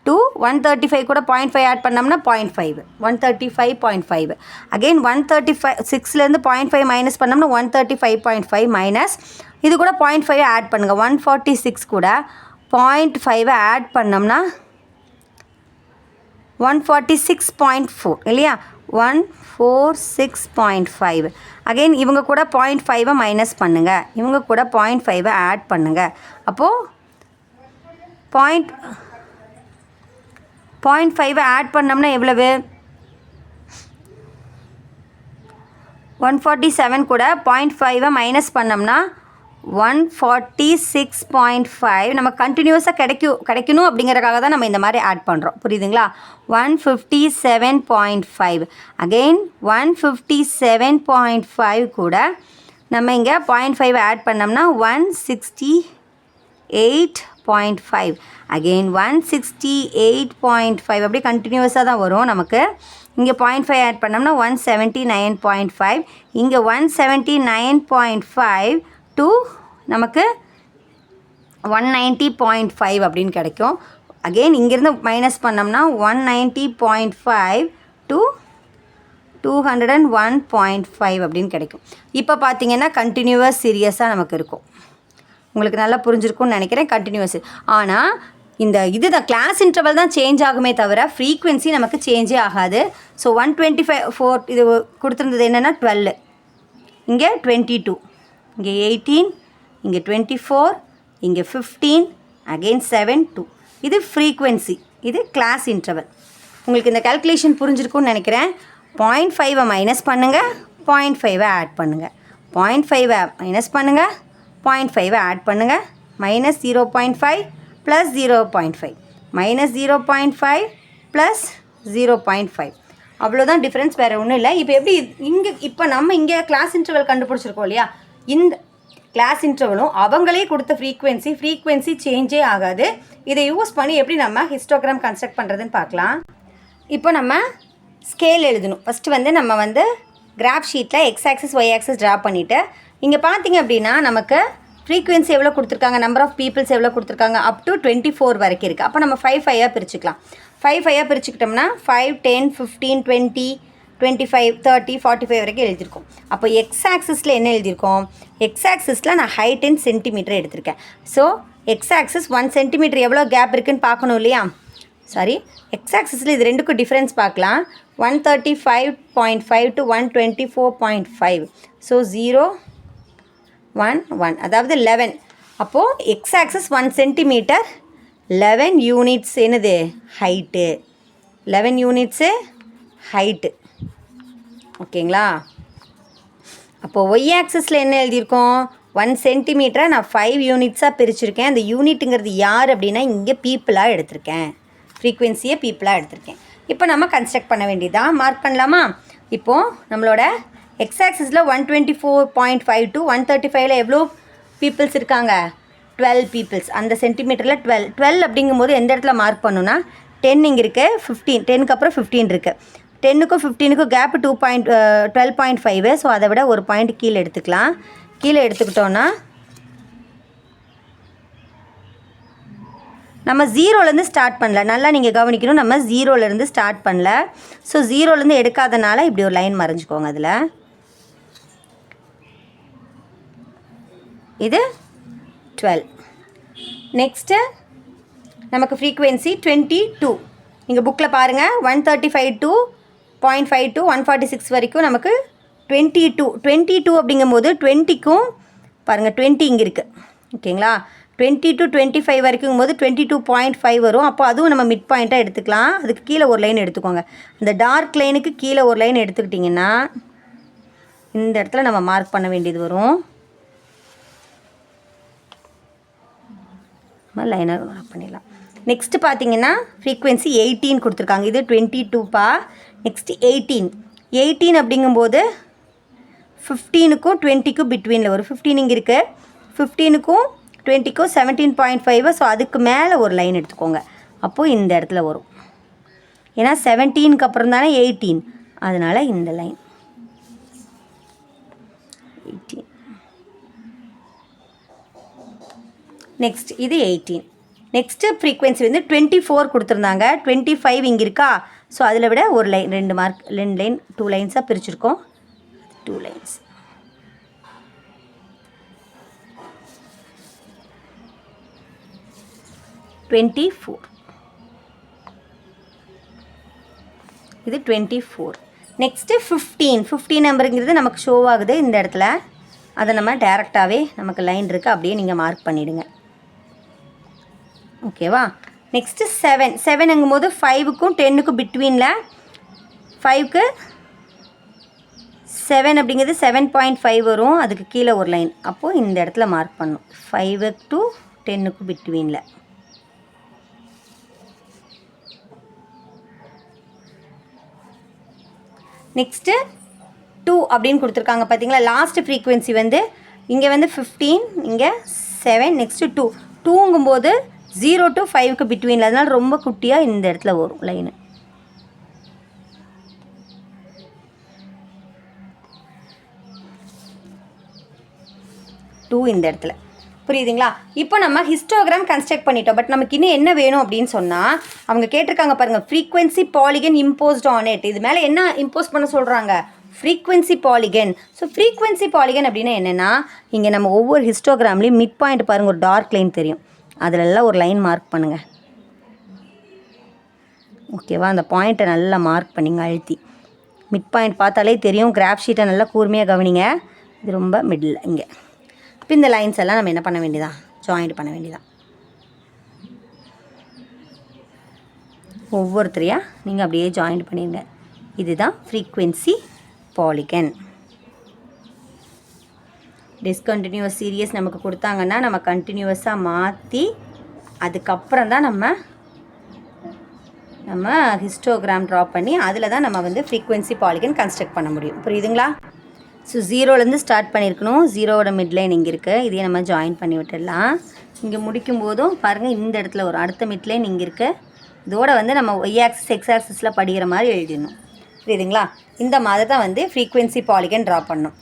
A: to 135 கூட 0.5 ஆட் பண்ணோம்னா 0.5, 135.5. அகெயின் 136லேருந்து 0.5 மைனஸ் பண்ணோம்னா 135.5 மைனஸ் இது கூட 0.5 ஆட் பண்ணுங்கள். 146 கூட 0.5 ஆட் பண்ணோம்னா 146.4 இல்லையா? 146.5. அகெயின் இவங்க கூட 0.5 மைனஸ் பண்ணுங்கள், இவங்க கூட 0.5 ஆட் பண்ணுங்கள். அப்போது 0.5 ஆட் பண்ணோம்னா எவ்வளவு? 147 கூட 0.5 மைனஸ் பண்ணோம்னா 146.5. நம்ம கண்டினியூஸாக கிடைக்கணும் அப்படிங்கிறதுக்காக தான் நம்ம இந்த மாதிரி ஆட் பண்ணுறோம். புரியுதுங்களா? 157.5. அகெயின் 157.5 கூட நம்ம இங்கே 0.5 ஆட் பண்ணோம்னா 168.5. அகெயின் 168.5. அப்படியே கண்டினியூஸாக தான் வரும் நமக்கு. இங்கே 0.5 ஆட் பண்ணோம்னா 179.5. இங்கே 179.5 to நமக்கு 190.5 அப்படின்னு கிடைக்கும். அகெயின் இங்கேருந்து மைனஸ் பண்ணோம்னா 190.5 to 201.5 அப்படின்னு கிடைக்கும். இப்போ பார்த்தீங்கன்னா கண்டினியூவஸ் சீரியஸாக நமக்கு இருக்கும். உங்களுக்கு நல்லா புரிஞ்சிருக்கும்னு நினைக்கிறேன். கண்டினியூவஸ். ஆனால் இந்த இதுதான் கிளாஸ் இன்டர்வல் தான் சேஞ்ச் ஆகுமே தவிர ஃப்ரீக்வன்சி நமக்கு சேஞ்சே ஆகாது. ஸோ 125 இது கொடுத்துருந்தது என்னென்னா 12, இங்கே 22, இங்கே 18, இங்கே 24, இங்கே 15, அகெயின் 7 2. இது ஃப்ரீக்வன்சி, இது கிளாஸ் இன்டர்வல். உங்களுக்கு இந்த கால்குலேஷன் புரிஞ்சிருக்கும்னு நினைக்கிறேன். 0.5 மைனஸ் பண்ணுங்கள், 0.5 ஆட் பண்ணுங்கள், 0.5 மைனஸ் பண்ணுங்கள், 0.5 ஆட் பண்ணுங்கள், -0.5 + 0.5, -0.5 + 0.5. அவ்வளோதான் டிஃப்ரென்ஸ், வேறு ஒன்றும் இல்லை. இப்போ எப்படி இப்போ நம்ம இங்கே கிளாஸ் இன்டர்வல் கண்டுபிடிச்சிருக்கோம் இல்லையா? இந்த கிளாஸ் இன்டர்வலும் அவங்களே கொடுத்த ஃப்ரீக்வன்சி சேஞ்சே ஆகாது. இதை யூஸ் பண்ணி எப்படி நம்ம ஹிஸ்டோகிராம் கன்ஸ்ட்ரக்ட் பண்ணுறதுன்னு பார்க்கலாம். இப்போ நம்ம ஸ்கேல் எழுதணும். ஃபஸ்ட்டு வந்து நம்ம வந்து கிராஃப் ஷீட்டில் X axis Y axis draw பண்ணிவிட்டு இங்கே பார்த்தீங்க அப்படின்னா நமக்கு ஃப்ரீக்வன்சி எவ்வளோ கொடுத்துருக்காங்க, நம்பர் ஆஃப் பீப்புள்ஸ் எவ்வளோ கொடுத்துருக்காங்க, அப் டு 24 வரைக்கும் இருக்குது. அப்போ நம்ம 5 பிரிச்சுக்கலாம். 5 பிரிச்சுக்கிட்டோம்னா 5 10 15 20 25 30 45 வரைக்கும் எழுதியிருக்கோம். அப்போ எக்ஸ் ஆக்சிஸில் என்ன எழுதியிருக்கோம்? எக்ஸ் ஆக்சிஸில் நான் ஹைட் இன் சென்டிமீட்டர் எடுத்திருக்கேன். ஸோ எக்ஸ் ஆக்சிஸ் 1 சென்டிமீட்டர் எவ்வளோ கேப் இருக்குதுன்னு பார்க்கணும் இல்லையா? சாரி, எக்ஸ் ஆக்சிஸில் இது ரெண்டுக்கும் டிஃப்ரென்ஸ் பார்க்கலாம். 135.5 to 124.5. ஸோ 0 1 1, அதாவது 11. அப்போது எக்ஸ் ஆக்சிஸ் 1 சென்டிமீட்டர், 11 யூனிட்ஸ் என்னது? ஹைட்டு. 11 units height. ஓகேங்களா? அப்போது ஒய் ஆக்சிஸில் என்ன எழுதியிருக்கோம், 1 சென்டிமீட்டரை நான் 5 யூனிட்ஸாக பிரிச்சுருக்கேன். அந்த யூனிட்டுங்கிறது யார் அப்படின்னா இங்கே பீப்புளாக எடுத்திருக்கேன், ஃப்ரீக்வன்சியை பீப்புளாக எடுத்திருக்கேன். இப்போ நம்ம கன்ஸ்ட்ரக்ட் பண்ண வேண்டியதான். மார்க் பண்ணலாமா? இப்போது நம்மளோட எக்ஸ் ஆக்சிஸில் 124.5 to 135 எவ்வளோ பீப்புள்ஸ் இருக்காங்க, 12 பீப்புள்ஸ். அந்த சென்டிமீட்டரில் 12 அப்படிங்கும்போது எந்த இடத்துல மார்க் பண்ணுன்னா 10 இங்கே இருக்குது, 15, 10க்கு அப்புறம் 15 இருக்குது. 10க்கும் 15க்கும் கேப்பு 12.5. ஸோ அதை விட ஒரு பாயிண்ட் கீழே எடுத்துக்கலாம். கீழே எடுத்துக்கிட்டோன்னா நம்ம 0லேருந்து ஸ்டார்ட் பண்ணல. நல்லா நீங்கள் கவனிக்கணும், நம்ம 0லேருந்து ஸ்டார்ட் பண்ணல. ஸோ 0லேருந்து எடுக்காதனால இப்படி ஒரு லைன் மறைஞ்சிக்கோங்க. அதில் இது 12. நெக்ஸ்ட்டு நமக்கு ஃப்ரீக்வன்சி 22. நீங்கள் புக்கில் பாருங்கள், 135 to 0.5 to 146 வரைக்கும் நமக்கு 22 அப்படிங்கும்போது 20க்கும் பாருங்கள் 20 இங்கே இருக்குது. ஓகேங்களா? 20 to 25 வரைக்கும் போது 22.5 வரும். அப்போ அதுவும் நம்ம மிட் பாயிண்ட்டாக எடுத்துக்கலாம். அதுக்கு கீழே ஒரு லைன் எடுத்துக்கோங்க. இந்த டார்க் லைனுக்கு கீழே ஒரு லைன் எடுத்துக்கிட்டிங்கன்னா இந்த இடத்துல நம்ம மார்க் பண்ண வேண்டியது வரும். லைனை மார்க் பண்ணிடலாம். நெக்ஸ்ட்டு பார்த்தீங்கன்னா ஃப்ரீக்வன்சி 18 கொடுத்துருக்காங்க. இது 22பா. நெக்ஸ்ட்டு 18 அப்படிங்கும்போது 15க்கும் 20க்கும் பிட்வீனில் வரும். 15 இங்கே இருக்குது, 15க்கும் 20க்கும் 17.5. ஸோ அதுக்கு மேலே ஒரு லைன் எடுத்துக்கோங்க. அப்போது இந்த இடத்துல வரும். ஏன்னா 17க்கு அப்புறம் தானே 18, அதனால் இந்த லைன் 18. நெக்ஸ்ட் இது 18. நெக்ஸ்ட்டு ஃப்ரீக்வன்சி வந்து 24 கொடுத்துருந்தாங்க. 25 இங்கே இருக்கா. ஸோ அதில் விட ஒரு லைன் 2 லைன் 2 லைன்ஸாக பிரிச்சுருக்கோம். 2 லைன்ஸ். இது 24. நெக்ஸ்ட்டு 15 நம்பருங்கிறது நமக்கு ஷோ ஆகுது இந்த இடத்துல. அதை நம்ம டேரெக்டாகவே நமக்கு லைன் இருக்குது, அப்படியே நீங்கள் மார்க் பண்ணிவிடுங்க. ஓகேவா? நெக்ஸ்ட்டு 7 போது 5க்கும் 10க்கும் பிட்வீனில் 5க்கு 7 அப்படிங்கிறது 7.5 வரும். அதுக்கு கீழே ஒரு லைன். அப்போது இந்த இடத்துல மார்க் பண்ணணும். 5 to 10க்கும் பிட்வீனில். நெக்ஸ்ட்டு 2 அப்படின்னு கொடுத்துருக்காங்க பார்த்தீங்களா. லாஸ்ட் ஃப்ரீக்வன்சி வந்து இங்கே வந்து 15, இங்கே 7, நெக்ஸ்ட்டு 2. 2ங்கும்போது 0 to 5க்கு பிட்வீனில், அதனால் ரொம்ப குட்டியாக இந்த இடத்துல வரும் லைனு. இந்த இடத்துல புரியுதுங்களா? இப்போ நம்ம ஹிஸ்டோகிராம் கன்ஸ்ட்ரக்ட் பண்ணிட்டோம். பட் நமக்கு இன்னும் என்ன வேணும் அப்படின்னு சொன்னால், அவங்க கேட்டிருக்காங்க பாருங்கள், frequency polygon imposed on it. இது மேலே என்ன இம்போஸ் பண்ண சொல்கிறாங்க, frequency polygon. So frequency polygon அப்படின்னா என்னென்னா, இங்கே நம்ம ஒவ்வொரு ஹிஸ்டோகிராம்லேயும் மிட் பாயிண்ட் பாருங்கள், ஒரு டார்க் லைன் தெரியும். அதிலெல்லாம் ஒரு லைன் மார்க் பண்ணுங்கள். ஓகேவா? அந்த பாயிண்ட்டை நல்லா மார்க் பண்ணிங்க அழுத்தி. மிட் பாயிண்ட் பார்த்தாலே தெரியும். கிராஃப் ஷீட்டை நல்லா கூர்மையாக கவனிங்க. இது ரொம்ப மிடில் இங்கே. இப்போ இந்த லைன்ஸ் எல்லாம் நம்ம என்ன பண்ண வேண்டியதான், ஜாயிண்ட் பண்ண வேண்டியதான். ஒவ்வொருத்தரையாக நீங்கள் அப்படியே ஜாயிண்ட் பண்ணிடுங்க. இதுதான் ஃப்ரீக்வன்சி பாலிகன். டிஸ்கண்டினியூஸ் சீரியஸ் நமக்கு கொடுத்தாங்கன்னா நம்ம கண்டினியூஸாக மாற்றி அதுக்கப்புறம் தான் நம்ம ஹிஸ்டோகிராம் ட்ரா பண்ணி அதில் தான் நம்ம வந்து ஃப்ரீக்வன்சி பாலிகன் கன்ஸ்ட்ரக்ட் பண்ண முடியும். புரியுதுங்களா? ஸோ 0லேருந்து ஸ்டார்ட் பண்ணியிருக்கணும். 0வோட மிட்லைன் இங்கே இருக்குது. இதையே நம்ம ஜாயின் பண்ணி விட்டுடலாம். இங்கே முடிக்கும் போதும் பாருங்கள், இந்த இடத்துல ஒரு அடுத்த மிட்லைன் இங்கே இருக்குது. இதோட வந்து நம்ம ஒய் ஆக்சிஸ் எக்ஸ் ஆக்சிஸில் படிக்கிற மாதிரி எழுதிடணும். புரியுதுங்களா? இந்த மாதிரி தான் வந்து ஃப்ரீக்வன்சி பாலிகன் ட்ரா பண்ணணும்.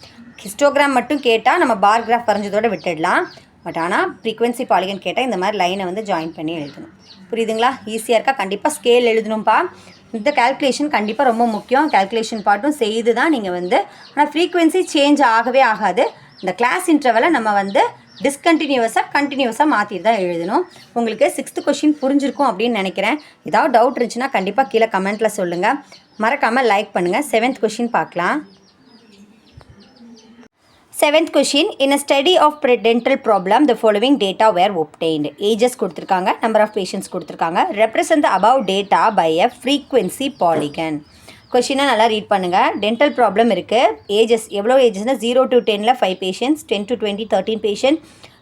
A: ஹிஸ்டோகிராம் மட்டும் கேட்டால் நம்ம பார் கிராஃப் வரைஞ்சதோடு விட்டுடலாம். பட் ஆனால் ஃப்ரீக்வன்சி பாலிகன் கேட்டால் இந்த மாதிரி லைனை வந்து ஜாயின் பண்ணி எழுதணும். புரியுதுங்களா? ஈஸியாக இருக்கா? கண்டிப்பாக ஸ்கேல் எழுதணும்ப்பா. இந்த கால்குலேஷன் கண்டிப்பாக ரொம்ப முக்கியம். கால்குலேஷன் பார்ட்டும் செய்து தான் நீங்கள் வந்து, ஆனால் ஃப்ரீக்வன்சி சேஞ்ச் ஆகவே ஆகாது. இந்த கிளாஸ் இன்டர்வலை நம்ம வந்து கண்டினியூஸாக மாற்றிட்டு தான் எழுதணும். உங்களுக்கு 6th கொஷின் புரிஞ்சிருக்கும் அப்படின்னு நினைக்கிறேன். ஏதாவது டவுட் இருந்துச்சுன்னா கண்டிப்பாக கீழே கமெண்ட்டில் சொல்லுங்கள். மறக்காமல் லைக் பண்ணுங்கள். 7th கொஷின் பார்க்கலாம். 7th question, in a study of dental problem, the following data were obtained. Ages கொடுத்துருக்காங்க, number of patients கொடுத்துருக்காங்க. Represent the above data by a frequency polygon. கொஷினை நல்லா ரீட் பண்ணுங்கள். டென்டல் ப்ராப்ளம் இருக்குது. ஏஜஸ் எவ்வளோ ஏஜஸ்னால் 0 to 10ல் 5 patients, 10 to 20 13 patient,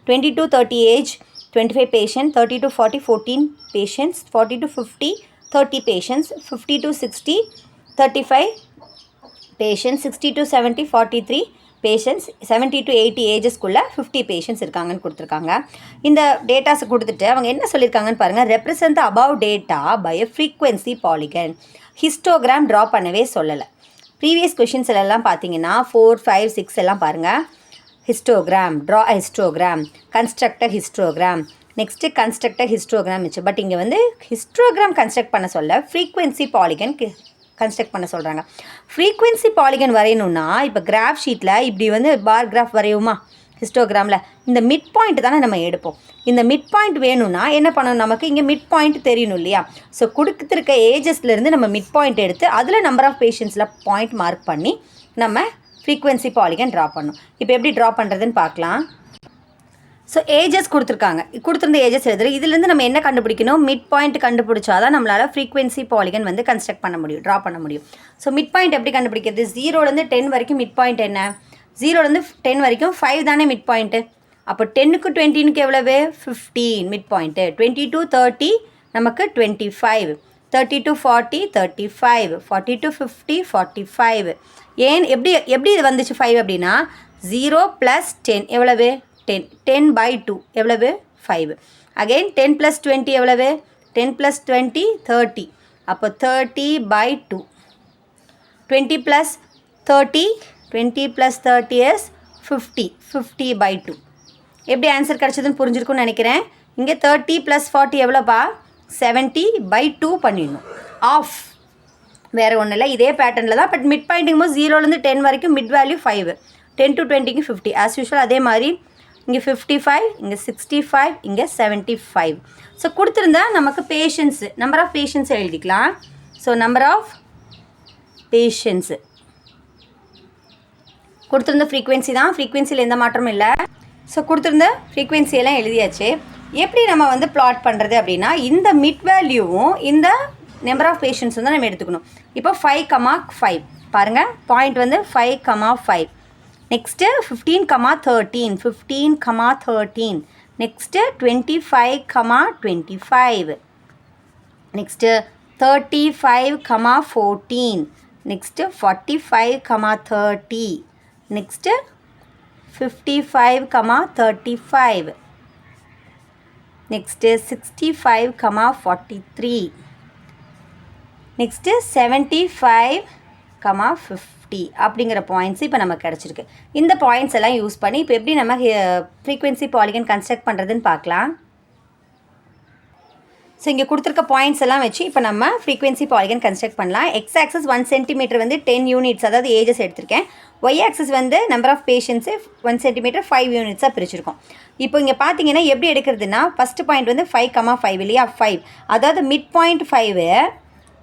A: 20 to 30 age 25 patient, 30 to 40 14 patients, 40 to 50 30 patients, 50 to 60 35 patients, 60 to 70 43 patients, 70 to 80 ஏஜஸ்க்குள்ளே 50 பேஷண்ட்ஸ் இருக்காங்கன்னு கொடுத்துருக்காங்க. இந்த டேட்டாஸை கொடுத்துட்டு அவங்க என்ன சொல்லியிருக்காங்கன்னு பாருங்கள். Represent the above data by a frequency polygon. Histogram draw பண்ணவே சொல்லலை. ப்ரீவியஸ் கொஷின்ஸ்லாம் பார்த்தீங்கன்னா 4 5 6 எல்லாம் பாருங்கள். Histogram, draw a histogram, construct a histogram, next construct a histogram இருந்துச்சு. பட் இங்கே வந்து ஹிஸ்டோகிராம் கன்ஸ்ட்ரக்ட் பண்ண சொல்ல ஃப்ரீக்வன்சி பாலிகன் கன்ஸ்ட்ரக்ட் பண்ண சொல்கிறாங்க. ஃப்ரீக்வன்சி பாலிகன் வரையணுன்னா இப்போ கிராஃப் ஷீட்டில் இப்படி வந்து பார் கிராஃப் வரையுமா ஹிஸ்டோகிராமில், இந்த மிட் பாயிண்ட் தானே நம்ம எடுப்போம். இந்த மிட் பாயிண்ட் வேணும்னா என்ன பண்ணணும், நமக்கு இங்கே மிட் பாயிண்ட் தெரியணும் இல்லையா. ஸோ கொடுத்துருக்க ஏஜஸ்லேருந்து நம்ம மிட் பாயிண்ட் எடுத்து அதில் நம்பர் ஆஃப் பேஷண்ட்ஸில் பாயிண்ட் மார்க் பண்ணி நம்ம ஃப்ரீக்வன்சி பாலிகன் ட்ரா பண்ணணும். இப்போ எப்படி ட்ரா பண்ணுறதுன்னு பார்க்கலாம். ஸோ ஏஜஸ் கொடுத்துருந்த ஏஜஸ் எழுதுறது. இதுலேருந்து நம்ம என்ன கண்டுபிடிக்கணும், மிட் பாயிண்ட் கண்டுபிடிச்சா தான் நம்மளால் ஃப்ரீக்வன்சி பாலிகன் வந்து கன்ஸ்ட்ரக்ட் பண்ண முடியும், ட்ரா பண்ண முடியும். ஸோ மிட் பாயிண்ட் எப்படி கண்டுபிடிக்கிறது, 0லேருந்து 10 வரைக்கும் மிட் பாயிண்ட் என்ன, 0லேருந்து 10 வரைக்கும் 5 தானே மிட் பாயிண்ட்டு. அப்போ 10க்கு 20க்கு எவ்வளவு 15 மிட் பாயிண்ட்டு. 20 to 30 நமக்கு 25, 30 to 40 35, 40 to 50 45. ஏன் எப்படி இது வந்துச்சு 5 அப்படின்னா 0 + 10 எவ்வளவு 10, 10 by 2 எவ்வளவு 5. அகெயின் 10 + 20 எவ்வளவு 10 + 20 30. அப்போ 30 by 2. 20 + 30 20 + 30 is 50, 50 by 2. எப்படி ஆன்சர் கிடச்சதுன்னு புரிஞ்சிருக்குன்னு நினைக்கிறேன். இங்கே 30 + 40 எவ்வளோப்பா 70 by 2 பண்ணிடணும். ஆஃப் வேறு ஒன்றும் இல்லை, இதே பேட்டர்னில் தான். பட் மிட் பாயிண்ட்டுங்கும் போது 0லேருந்து 10 வரைக்கும் mid value 5, 10 to 20க்கு 50 as usual. அதே மாதிரி இங்கே 55, இங்கே 65, இங்கே 75. ஸோ கொடுத்துருந்தா நமக்கு பேஷண்ட்ஸு நம்பர் ஆஃப் பேஷண்ட்ஸ் எழுதிக்கலாம். ஸோ நம்பர் ஆஃப் பேஷண்ட்ஸு கொடுத்துருந்த ஃப்ரீக்வன்சி தான், ஃப்ரீக்வன்சியில் எந்த மாற்றமும் இல்லை. ஸோ கொடுத்துருந்த ஃப்ரீக்வன்சியெல்லாம் எழுதியாச்சு. எப்படி நம்ம வந்து பிளாட் பண்ணுறது அப்படின்னா, இந்த மிட் வேல்யூவும் இந்த நம்பர் ஆஃப் பேஷண்ட்ஸும் தான் நம்ம எடுத்துக்கணும். இப்போ 5,5 பாருங்கள், பாயிண்ட் வந்து 5,5. Next 15,13, 15,13. Next 25,25. Next 35,14. Next 45,30. Next 55,35. Next 65,43. Next 75,50 அப்படிங்கிற பாயிண்ட்ஸ் இப்போ நமக்கு கிடச்சிருக்கு. இந்த பாயிண்ட்ஸ் எல்லாம் யூஸ் பண்ணி இப்போ எப்படி நம்ம ஃப்ரீக்வன்சி பாலிகன் கன்ஸ்ட்ரக்ட் பண்ணுறதுன்னு பார்க்கலாம். ஸோ இங்கே கொடுத்துருக்க பாயிண்ட்ஸ் எல்லாம் வச்சு இப்போ நம்ம ஃப்ரீக்வன்சி பாலிகன் கன்ஸ்ட்ரக்ட் பண்ணலாம். எக்ஸ் ஆக்சஸ் 1 சென்டிமீட்டர் வந்து 10 யூனிட்ஸ், அதாவது ஏஜஸ் எடுத்திருக்கேன். ஒய் ஆக்சஸ் வந்து நம்பர் ஆஃப் பேஷண்ட்ஸு 1 சென்டிமீட்டர் 5 யூனிட்ஸாக பிரிச்சிருக்கோம். இப்போ இங்கே பார்த்தீங்கன்னா எப்படி எடுக்கிறதுனா, ஃபஸ்ட்டு பாயிண்ட் வந்து 5,5 இல்லையா, 5, அதாவது மிட் பாயிண்ட் 5,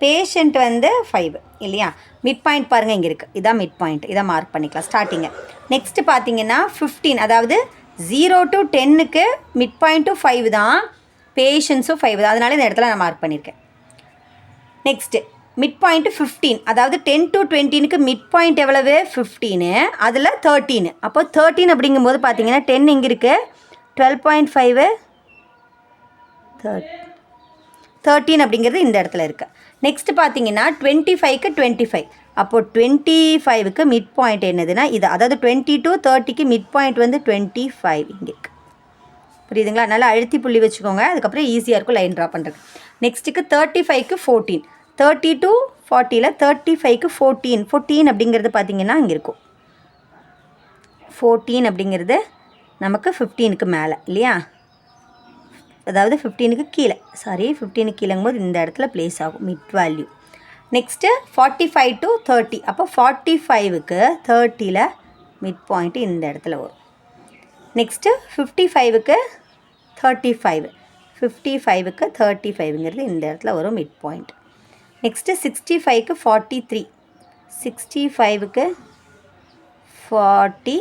A: பேஷண்ட் வந்து 5 இல்லையா. மிட் பாயிண்ட் பாருங்கள் இங்கே இருக்குது, இதான் மிட் பாயிண்ட், இதை மார்க் பண்ணிக்கலாம் ஸ்டார்டிங்கை. நெக்ஸ்ட்டு பார்த்தீங்கன்னா 15, அதாவது 0 to 10க்கு மிட் பாயிண்ட்டும் 5 தான், பேஷண்ட்ஸும் 5 தான், அதனால இந்த இடத்துல நான் மார்க் பண்ணியிருக்கேன். நெக்ஸ்ட்டு மிட் பாயிண்ட்டு 15, அதாவது 10 to 20க்கு மிட் பாயிண்ட் எவ்வளவு 15, அதில் 13. அப்போ 13 அப்படிங்கும்போது பார்த்தீங்கன்னா 10 இங்கே இருக்குது, 12.5 13 அப்படிங்கிறது இந்த இடத்துல இருக்குது. நெக்ஸ்ட்டு பார்த்தீங்கன்னா 25க்கு 25, அப்போது 25க்கு மிட் பாயிண்ட் என்னதுன்னா இது, அதாவது 20 to 30க்கு மிட் பாயிண்ட் வந்து 25 இங்கே இருக்குது. புரியுதுங்களா? நல்லா அழுத்தி புள்ளி வச்சுக்கோங்க, அதுக்கப்புறம் ஈஸியாக இருக்கும் லைன் ட்ரா பண்ணுறது. நெக்ஸ்ட்டுக்கு 35க்கு 14, 30 to 40ல் 35க்கு 14 அப்படிங்கிறது பார்த்திங்கன்னா இங்கே இருக்கும். 14 அப்படிங்கிறது நமக்கு 15க்கு மேலே இல்லையா, அதாவது 15க்கு கீழே, 15க்கு கீழேங்கும்போது இந்த இடத்துல ப்ளேஸ் ஆகும் மிட் வேல்யூ. நெக்ஸ்ட்டு 45 to 30, அப்போ 45க்கு 30ல் மிட் பாயிண்ட்டு இந்த இடத்துல வரும். நெக்ஸ்ட்டு 55க்கு 35, 55க்கு 35ங்கிறது இந்த இடத்துல வரும் மிட் பாயிண்ட். நெக்ஸ்ட்டு 65க்கு 43, 65க்கு 40,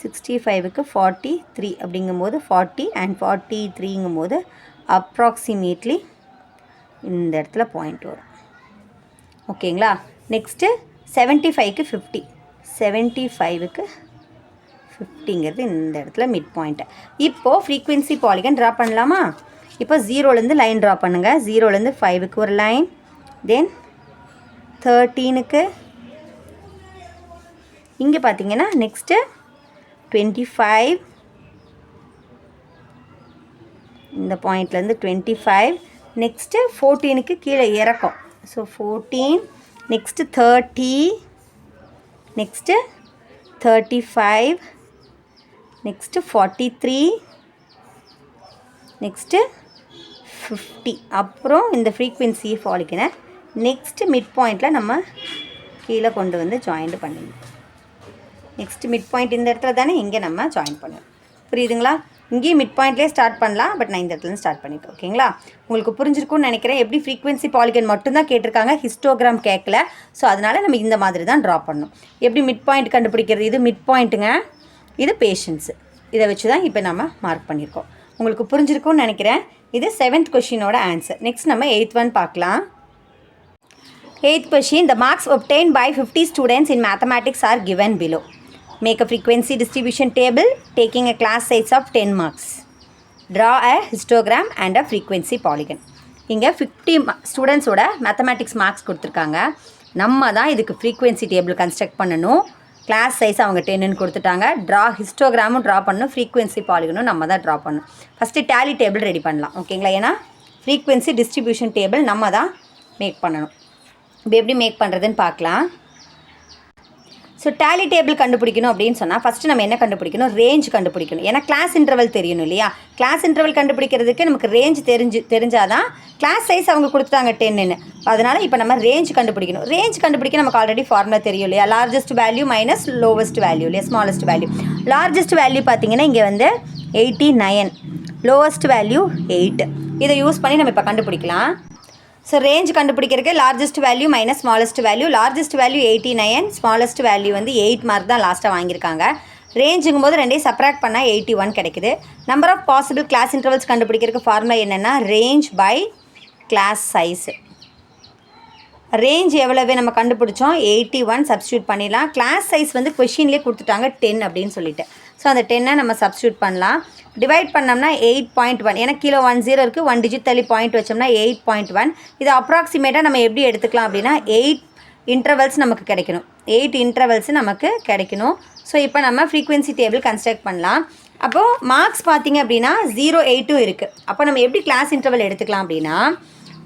A: 65க்கு 43 அப்படிங்கும்போது 40 and 43ங்கும்போது அப்ராக்சிமேட்லி இந்த இடத்துல பாயிண்ட் வரும். ஓகேங்களா. நெக்ஸ்ட்டு 75க்கு 50, 75க்கு 50ங்கிறது இந்த இடத்துல மிட் பாயிண்ட்டு. இப்போது ஃப்ரீக்வன்சி பாலிகன் ட்ரா பண்ணலாமா? இப்போ 0லேருந்து லைன் ட்ரா பண்ணுங்கள். 0லேருந்து 5க்கு ஒரு லைன், தென் 13க்கு, இங்கே பார்த்தீங்கன்னா நெக்ஸ்ட்டு 25, இந்த பாயிண்ட்லேருந்து 25, நெக்ஸ்ட்டு 14க்கு கீழே இறக்கும். So 14, next 30, next 35, next 43, next 50. அப்புறம் இந்த ஃப்ரீக்வன்சி ஃபாலிக்கனை நெக்ஸ்ட்டு மிட் பாயிண்டில் நம்ம கீழே கொண்டு வந்து ஜாயிண்ட் பண்ணிடணும். நெக்ஸ்ட்டு மிட் பாயிண்ட் இந்த இடத்துல தானே, இங்கே நம்ம ஜாயின் பண்ணணும். புரியுதுங்களா? இங்கேயும் மிட் பாயிண்ட்லேயே ஸ்டார்ட் பண்ணலாம், பட் நான் இந்த இடத்துலேருந்து ஸ்டார்ட் பண்ணிட்டேன். ஓகேங்களா? உங்களுக்கு புரிஞ்சிருக்கும்னு நினைக்கிறேன். எப்படி ஃப்ரீக்வன்சி பாலிகன் மட்டும்தான் கேட்டிருக்காங்க, ஹிஸ்டோகிராம் கேட்கல. ஸோ அதனால் நம்ம இந்த மாதிரி தான் ட்ரா பண்ணணும். எப்படி மிட் பாயிண்ட் கண்டுபிடிக்கிறது? இது மிட் பாயிண்ட்டுங்க, இது பேஷன்ஸு. இதை வச்சு தான் இப்போ நம்ம மார்க் பண்ணியிருக்கோம். உங்களுக்கு புரிஞ்சிருக்கும்னு நினைக்கிறேன். இது 7th கொஷினோட ஆன்சர். நெக்ஸ்ட் நம்ம 8th ஒன் பார்க்கலாம். 8th question, the marks obtained by 50 students in mathematics are given below. Make a frequency distribution table taking a class size of 10 marks. Draw a histogram and a frequency polygon. இங்கே 50 ஸ்டூடெண்ட்ஸோட மேத்தமேட்டிக்ஸ் மார்க்ஸ் கொடுத்துருக்காங்க. நம்ம தான் இதுக்கு ஃப்ரீக்வன்சி டேபிள் கன்ஸ்ட்ரக்ட் பண்ணணும். கிளாஸ் சைஸ் அவங்க 10ன்னு கொடுத்துட்டாங்க. ஹிஸ்டோகிராமும் ட்ரா பண்ணணும், ஃப்ரீக்வன்சி பாலிகனும் நம்ம தான் ட்ரா பண்ணணும். ஃபஸ்ட்டு டேலி டேபிள் ரெடி பண்ணலாம். ஓகேங்களா? ஏன்னா ஃப்ரீக்வன்சி டிஸ்ட்ரிபியூஷன் டேபிள் நம்ம தான் மேக் பண்ணணும். இப்போ எப்படி மேக் பண்ணுறதுன்னு பார்க்கலாம். ஸோ டேலி டேபிள் கண்டுபிடிக்கணும் அப்படின்னு சொன்னால் ஃபஸ்ட்டு நம்ம என்ன கண்டுபிடிக்கணும்? ரேஞ்ச் கண்டுபிடிக்கணும். ஏன்னா கிளாஸ் இன்டர்வல் தெரியணும் இல்லையா? கிளாஸ் இன்டர்வல் கண்டுபிடிக்கிறதுக்கு நமக்கு ரேஞ்ச் தெரிஞ்சால் தான். கிளாஸ் சைஸ் அவங்க கொடுத்துட்டாங்க 10ன்னு, அதனால் இப்போ நம்ம ரேஞ்ச் கண்டுபிடிக்கணும். ரேஞ்ச் கண்டுபிடிக்க நமக்கு ஆல்ரெடி ஃபார்முலா தெரியும் இல்லையா? Largest value minus lowest value இல்லையா? Smallest value. லார்ஜஸ்ட் வேல்யூ பார்த்தீங்கன்னா இங்கே வந்து 89, லோவஸ்ட் வேல்யூ 8. இதை யூஸ் பண்ணி நம்ம இப்போ கண்டுபிடிக்கலாம். ஸோ ரேஞ்ச் கண்டுபிடிக்கிறதுக்கு largest value minus smallest value. Largest value 89, smallest value வந்து 8 மார்க் தான் லாஸ்ட்டாக வாங்கியிருக்காங்க. ரேஞ்சுங்கும் போது ரெண்டையும் சப்ராக்ட் பண்ணால் 81 கிடைக்குது. Number of possible class intervals கண்டுபிடிக்கிறதுக்கு ஃபார்முலா என்னென்னா range by class size. Range எவ்வளவு நம்ம கண்டுபிடிச்சோம்? 81 சப்ஸ்டியூட் பண்ணிடலாம். கிளாஸ் சைஸ் வந்து கொஷின்லேயே கொடுத்துட்டாங்க 10 அப்படின்னு சொல்லிட்டு. ஸோ அந்த 10 நம்ம சப்ஸ்டியூட் பண்ணலாம். டிவைட் பண்ணோம்னா 8.1, ஏன்னா கீழே 10 இருக்குது, 1 டிஜிட் தள்ளி பாயிண்ட் வச்சோம்னா 8.1. இது அப்ராக்சிமேட்டாக நம்ம எப்படி எடுத்துக்கலாம் அப்படின்னா 8 இன்டர்வல்ஸ் நமக்கு கிடைக்கணும். 8 இன்டர்வல்ஸ் நமக்கு கிடைக்கணும். ஸோ இப்போ நம்ம ஃப்ரீக்வன்சி டேபிள் கன்ஸ்ட்ரக்ட் பண்ணலாம். அப்போது மார்க்ஸ் பார்த்திங்க அப்படின்னா 0, 8 இருக்குது. அப்போ நம்ம எப்படி கிளாஸ் இன்டர்வல் எடுத்துக்கலாம் அப்படின்னா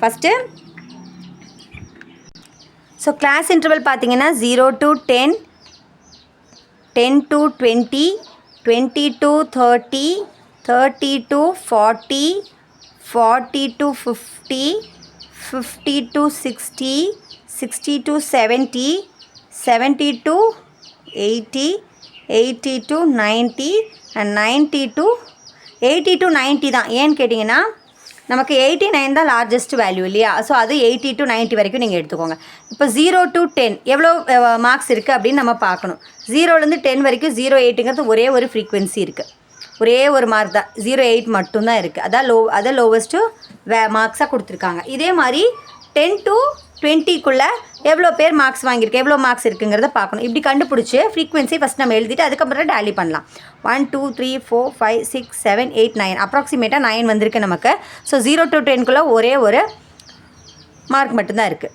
A: ஃபஸ்ட்டு ஸோ கிளாஸ் இன்டர்வல் பார்த்திங்கன்னா 0 to 10, 10 to 20, 20 to 30, 30 to 40, 40 to 50, 50 to 60, 60 to 70, 70 to 80, 80 to 90 and 90 to 80 to 90 தான். ஏன்னு கேட்டிங்கன்னா நமக்கு 89 தான் லார்ஜஸ்ட் வேல்யூ இல்லையா? ஸோ அது 80 to 90 வரைக்கும் நீங்கள் எடுத்துக்கோங்க. இப்போ 0 to 10 எவ்வளோ மார்க்ஸ் இருக்குது அப்படின்னு நம்ம பார்க்கணும். 0லேருந்து 10 வரைக்கும் 0.8ங்கிறது ஒரே ஒரு ஃப்ரீக்வன்சி இருக்குது. ஒரே ஒரு மார்க் தான், 0.8 மட்டும்தான் இருக்குது. அதான் லோவஸ்ட்டு மார்க்ஸாக கொடுத்துருக்காங்க. இதே மாதிரி 10 to 20க்குள்ளே எவ்வளோ பேர் மார்க்ஸ் வாங்கியிருக்கு, எவ்வளோ மார்க்ஸ் இருக்குங்கிறத பார்க்கணும். இப்படி கண்டுபிடிச்சி ஃப்ரீக்வன்சி ஃபஸ்ட் நம்ம எழுதிட்டு அதுக்கப்புறம் டேலி பண்ணலாம். 1 2 3 4 5 6 7 8 9 அப்ராக்சிமேட்டாக 9 வந்திருக்கு நமக்கு. ஸோ 0 to 10க்குள்ளே ஒரே ஒரு மார்க் மட்டும்தான் இருக்குது.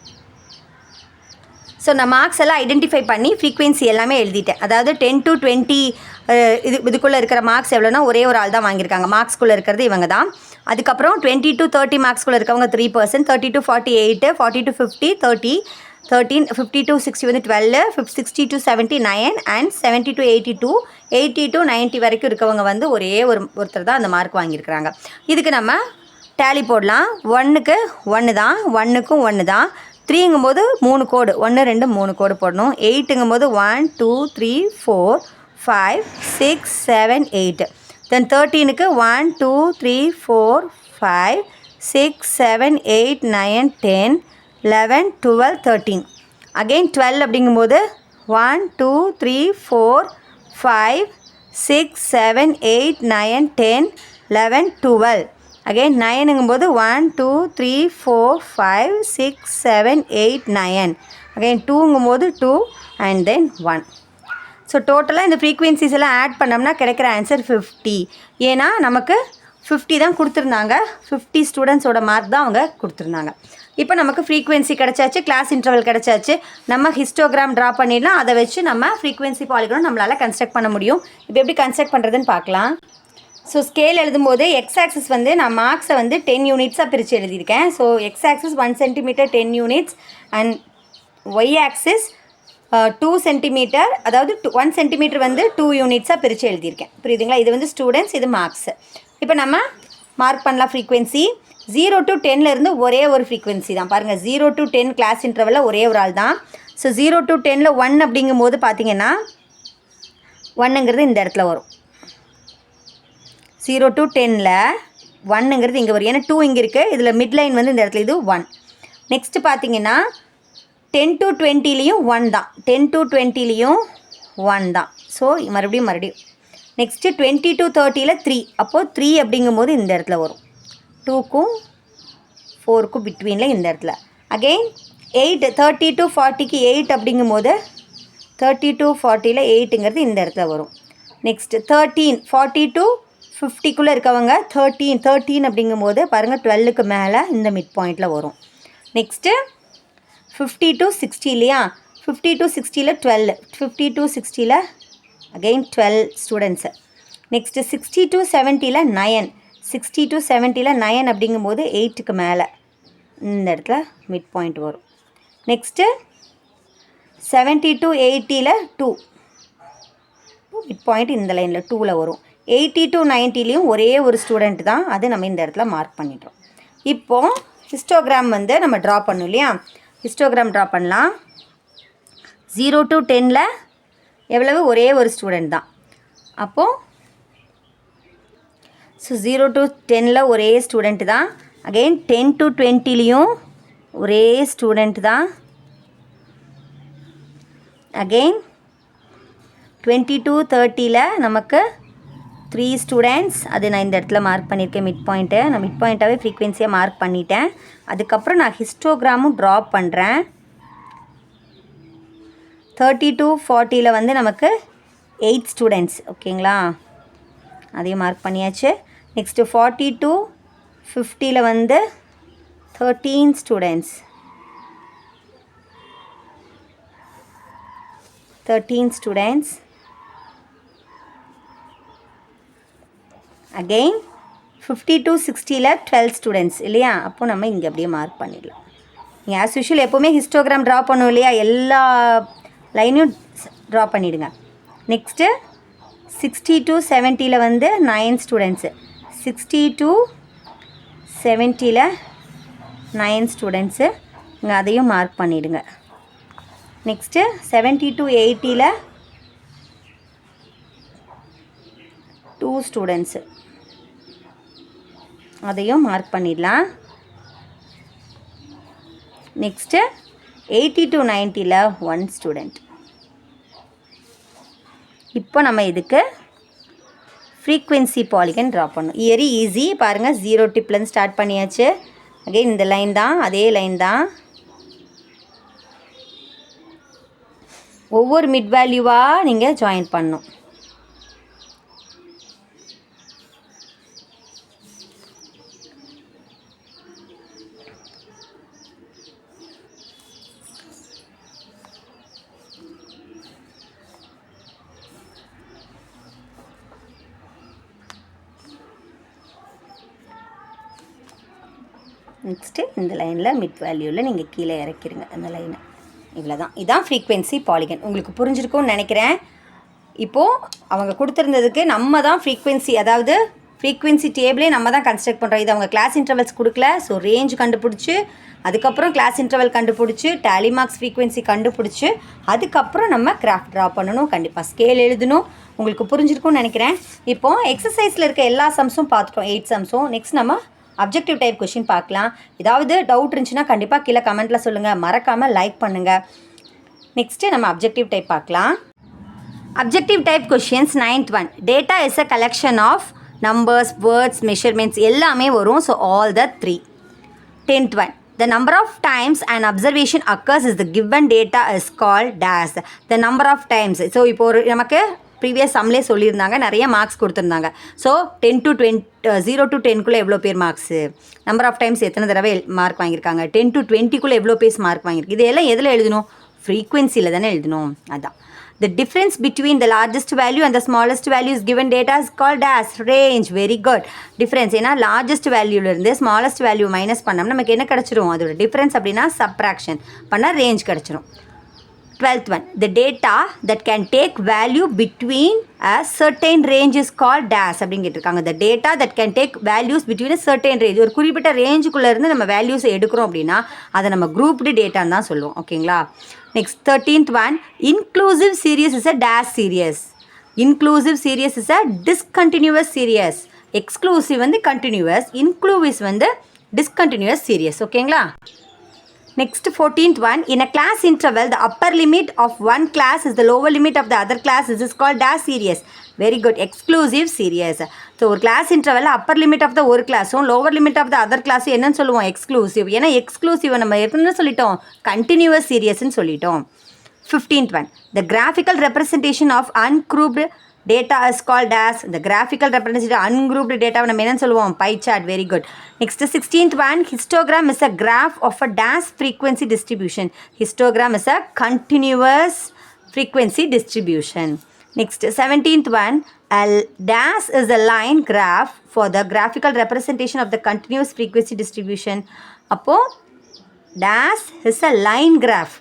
A: ஸோ நான் மார்க்ஸ் எல்லாம் ஐடென்டிஃபை பண்ணி ஃப்ரீக்வன்சி எல்லாமே எழுதிட்டேன். அதாவது 10 to 20 இதுக்குள்ளே இருக்கிற மார்க்ஸ் எவ்வளோனா ஒரே ஒரு ஆள் தான் வாங்கியிருக்காங்க. மார்க்ஸ்குள்ளே இருக்கிறது இவங்க தான். அதுக்கப்புறம் 20 to 30 மார்க்ஸ்குள்ளே இருக்கவங்க 3%, 30 to 48, 40 to 50 13, 50 to 60 வந்து 12, 60 to 70 9 and 70 to 82, 80 to 90 வரைக்கும் இருக்கவங்க வந்து ஒருத்தர் தான் அந்த மார்க் வாங்கியிருக்கிறாங்க. இதுக்கு நம்ம டேலி போடலாம். 1க்கு 1 தான், 1க்கும் 1 தான். 3ங்கும் போது 3 கோடு, 1 2 3 கோடு போடணும். 8ங்கும் போது 1 2 3 4 5 6 7 8. தென் 13க்கு 1 2 3 4 5 6 7 8 9 10 11 12 13. அகெயின் 12 அப்படிங்கும்போது 1 2 3 4 5 6 7 8 9 10 11 12. அகெயின் 9ங்கும்போது 1 2 3 4 5 6 7 8 9. அகெயின் 2ங்கும்போது 2 அண்ட் தென் 1. ஸோ டோட்டலாக இந்த ஃப்ரீக்வன்சிஸ் எல்லாம் ஆட் பண்ணோம்னா கிடைக்கிற ஆன்சர் 50. ஏன்னா நமக்கு 50 தான் கொடுத்துருந்தாங்க. 50 ஸ்டூடெண்ட்ஸோட மார்க் தான் அவங்க கொடுத்துருந்தாங்க. இப்போ நமக்கு ஃப்ரீக்வன்சி கிடச்சாச்சு, கிளாஸ் இன்டர்வல் கிடச்சாச்சு. நம்ம ஹிஸ்டோகிராம் ட்ரா பண்ணிடலாம். அதை வச்சு நம்ம ஃப்ரீக்வன்சி பாலிகனும் நம்மளால் கன்ஸ்ட்ரக்ட் பண்ண முடியும். இப்போ எப்படி கன்ஸ்ட்ரக்ட் பண்ணுறதுன்னு பார்க்கலாம். ஸோ ஸ்கேல் எழுதும்போது எக்ஸ் ஆக்சிஸ் வந்து நான் மார்க்ஸை வந்து 10 யூனிட்ஸாக பிரித்து எழுதியிருக்கேன். So X axis 1 centimetre 10 units and Y axis 2 centimetre, அதாவது 1 சென்டிமீட்டர் வந்து 2 யூனிட்ஸாக பிரித்து எழுதியிருக்கேன். புரியுதுங்களா? இது வந்து ஸ்டூடெண்ட்ஸ், இது மார்க்ஸு. இப்போ நம்ம மார்க் பண்ணலாம் ஃப்ரீக்வன்சி. 0 to 10லேருந்து ஒரே ஒரு ஃப்ரீக்வன்சி தான். பாருங்கள், 0 to 10 கிளாஸ் இன்டர்வலில் ஒரே ஒரு ஆள் தான். ஸோ 0 to 10ல் 1 அப்படிங்கும்போது பார்த்தீங்கன்னா 1ங்கிறது இந்த இடத்துல வரும். 0 to 10ல் 1ங்கிறது இங்கே வரும். ஏன்னா 2 இங்கே இருக்குது. இதில் மிட் லைன் வந்து இந்த இடத்துல இது 1. நெக்ஸ்ட்டு பார்த்தீங்கன்னா 10 to 20லேயும் 1 தான். 10 to 20லேயும் 1 தான். ஸோ மறுபடியும் நெக்ஸ்ட்டு 20 to 30ல் 3. அப்போது 3 அப்படிங்கும்போது இந்த இடத்துல வரும். 2க்கும் 4க்கும் பிட்வீனில் இந்த இடத்துல. அகெயின் 8 30 to 40க்கு 8 அப்படிங்கும்போது 30 to 40ல் 8ங்கிறது இந்த இடத்துல வரும். நெக்ஸ்ட்டு 13 40 to 50க்குள்ளே இருக்கவங்க 13 அப்படிங்கும்போது பாருங்கள் 12க்கு மேலே இந்த மிட் பாயிண்டில் வரும். நெக்ஸ்ட்டு 50 to 60 இல்லையா? 50 to 60ல் 12, 50 to 60ல் அகெயின் 12 ஸ்டூடெண்ட்ஸு. நெக்ஸ்ட்டு 60 to 70ல் 9, 60 to 70ல் 9 அப்படிங்கும்போது 8க்கு மேலே இந்த இடத்துல மிட் பாயிண்ட் வரும். நெக்ஸ்ட்டு 70 to 80ல் 2, மிட் பாயிண்ட் இந்த லைனில் 2ல் வரும். 80 to 90லேயும் ஒரே ஒரு ஸ்டூடெண்ட் தான். அது நம்ம இந்த இடத்துல மார்க் பண்ணிடுறோம். இப்போது ஹிஸ்டோகிராம் வந்து நம்ம ட்ரா பண்ணோம் இல்லையா? ஹிஸ்டோகிராம் ட்ரா பண்ணலாம். 0 to 10ல் எவ்வளவு? ஒரே ஒரு ஸ்டூடெண்ட் தான். அப்போது ஸோ 0 to 10ல் ஒரே ஸ்டூடெண்ட் தான். அகெயின் 10 to 20லேயும் ஒரே ஸ்டூடெண்ட் தான். அகெயின் 20 to 30ல் நமக்கு 3 ஸ்டூடெண்ட்ஸ். அது நான் இந்த இடத்துல மார்க் பண்ணியிருக்கேன் மிட் பாயிண்ட்டு. நான் மிட் பாயிண்ட்டாகவே ஃப்ரீக்வன்சியாக மார்க் பண்ணிட்டேன். அதுக்கப்புறம் நான் ஹிஸ்டோகிராமும் ட்ரா பண்ணுறேன். 30 to 40ல் வந்து நமக்கு 8 ஸ்டூடெண்ட்ஸ். ஓகேங்களா? அதையும் மார்க் பண்ணியாச்சு. நெக்ஸ்ட்டு 40 to 50ல் வந்து 13 ஸ்டூடெண்ட்ஸ். 13 ஸ்டூடெண்ட்ஸ். அகெயின் 50 to 60ல் 12 ஸ்டூடெண்ட்ஸ் இல்லையா? அப்போது நம்ம இங்கே அப்படியே மார்க் பண்ணிடலாம். நீங்கள் ஆஸ் யூஷுவல் எப்போவுமே ஹிஸ்டோகிராம் ட்ரா பண்ணுவோம் இல்லையா? எல்லா லைனையும் ட்ரா பண்ணிவிடுங்க. நெக்ஸ்ட்டு 60 to 70ல் வந்து 9 ஸ்டூடெண்ட்ஸு. 60 to 70ல் 9 ஸ்டூடெண்ட்ஸு. இங்கே அதையும் மார்க் பண்ணிவிடுங்க. நெக்ஸ்ட்டு 70 to 80ல் 2 ஸ்டூடெண்ட்ஸு. அதையும் மார்க் பண்ணிடலாம். Next 80 to 90ல் 1 student. இப்போ நம்ம இதுக்கு ஃப்ரீக்வன்சி பாலிகன் ட்ரா பண்ணணும். Very easy. பாருங்கள், 0 டிப்லேருந்து ஸ்டார்ட் பண்ணியாச்சு. அகெயின் இந்த லைன் தான், அதே லைன் தான். ஒவ்வொரு மிட் வேல்யூவாக நீங்கள் ஜாயின் பண்ணணும். நெக்ஸ்ட்டு இந்த லைனில் மிட் வேல்யூவில் நீங்கள் கீழே இறக்கிடுங்க அந்த லைனை. இவ்வளோ தான். இதுதான் ஃப்ரீக்வன்சி பாலிகன். உங்களுக்கு புரிஞ்சிருக்கும்னு நினைக்கிறேன். இப்போது அவங்க கொடுத்துருந்ததுக்கு நம்ம தான் ஃப்ரீக்வன்சி, அதாவது ஃப்ரீக்வன்சி டேபிளே நம்ம தான் கன்ஸ்ட்ரக்ட் பண்ணுறோம். இது அவங்க கிளாஸ் இன்டர்வல்ஸ் கொடுக்கல. ஸோ ரேஞ்ச் கண்டுபிடிச்சி, அதுக்கப்புறம் கிளாஸ் இன்டர்வல் கண்டுபிடிச்சி, டேலி மார்க்ஸ் ஃப்ரீக்வன்சி கண்டுபிடிச்சி, அதுக்கப்புறம் நம்ம கிராஃப்ட் ட்ரா பண்ணணும். கண்டிப்பாக ஸ்கேல் எழுதணும். உங்களுக்கு புரிஞ்சிருக்கும்னு நினைக்கிறேன். இப்போது எக்ஸசைஸில் இருக்க எல்லா சம்ஸும் பார்த்துட்டோம், 8 சம்ஸும். நெக்ஸ்ட் நம்ம அப்ஜெக்டிவ் டைப் கொஷின் பார்க்கலாம். ஏதாவது டவுட் இருந்துச்சுன்னா கண்டிப்பாக கீழே கமெண்ட்டில் சொல்லுங்கள். மறக்காமல் லைக் பண்ணுங்கள். நெக்ஸ்ட்டு நம்ம அப்ஜெக்டிவ் டைப் பார்க்கலாம். Objective type questions. 9th one. Data is a collection of numbers, words, measurements எல்லாமே வரும். So all the 3. 10th one. The number of times an observation occurs is the given data is called dash. The number of times. So இப்போ ஒரு நமக்கு ப்ரீவியஸ் சம்லே சொல்லியிருந்தாங்க, நிறைய மார்க்ஸ் கொடுத்துருந்தாங்க. ஸோ 10 to 20, 0 to 10க்குள்ளே எவ்வளோ பேர் மார்க்ஸு, நம்பர் ஆஃப் டைம்ஸ் எத்தனை தடவை மார்க் வாங்கியிருக்காங்க, 10 to 20க்குள்ளே எவ்வளோ பேர் மார்க் வாங்கியிருக்கு, இதெல்லாம் எதில் எழுதணும், ஃப்ரீக்வன்சியில் தானே எழுதணும். அதான் the difference between the largest value and the smallest value is given data is called as range. Very good. difference ஏன்னா largest வேல்யூலேருந்து smallest value மைனஸ் பண்ணோம்னா நமக்கு என்ன கிடச்சிரும், அதோட டிஃப்ரென்ஸ் அப்படின்னா சப்ராக்ஷன் பண்ணால் ரேஞ்ச் கிடச்சிரும். 12th one. The data that can take value between a certain range is called dash அப்படின்னு கேட்டிருக்காங்க. The data that can take values between a certain range, ஒரு குறிப்பிட்ட ரேஞ்சுக்குள்ளே இருந்து நம்ம வேல்யூஸை எடுக்கிறோம் அப்படின்னா அதை நம்ம குரூப்டு டேட்டான்னு தான் சொல்லுவோம். ஓகேங்களா. Next 13th one. Inclusive series is a dash series. Inclusive series is a discontinuous series. Exclusive வந்து continuous, inclusive வந்து discontinuous series. ஓகேங்களா. Next 14th one. In a class interval, the upper limit of one class is the lower limit of the other class. This is called dash series. Very good. Exclusive series. So ஒரு கிளாஸ் இன்டர்வலில் அப்பர் லிமிட் ஆஃப் த ஒரு கிளாஸும் lower limit of the other கிளாஸும் என்னன்னு சொல்லுவோம், எக்ஸ்க்ளூசிவ். ஏன்னா எக்ஸ்க்ளூசிவை நம்ம என்ன சொல்லிட்டோம், கண்டினியூவஸ் சீரியஸ்ன்னு சொல்லிட்டோம். 15th one. The graphical representation of ungrouped data is called as. The graphical representation of ungrouped data நம்ம என்னன்னு சொல்லுவோம், pie chart. Very good. Next 16th one. Histogram is a graph of a dash frequency distribution. Histogram is a continuous frequency distribution. Next 17th one. A dash is a line graph for the graphical representation of the continuous frequency distribution. அப்போ dash is a line graph,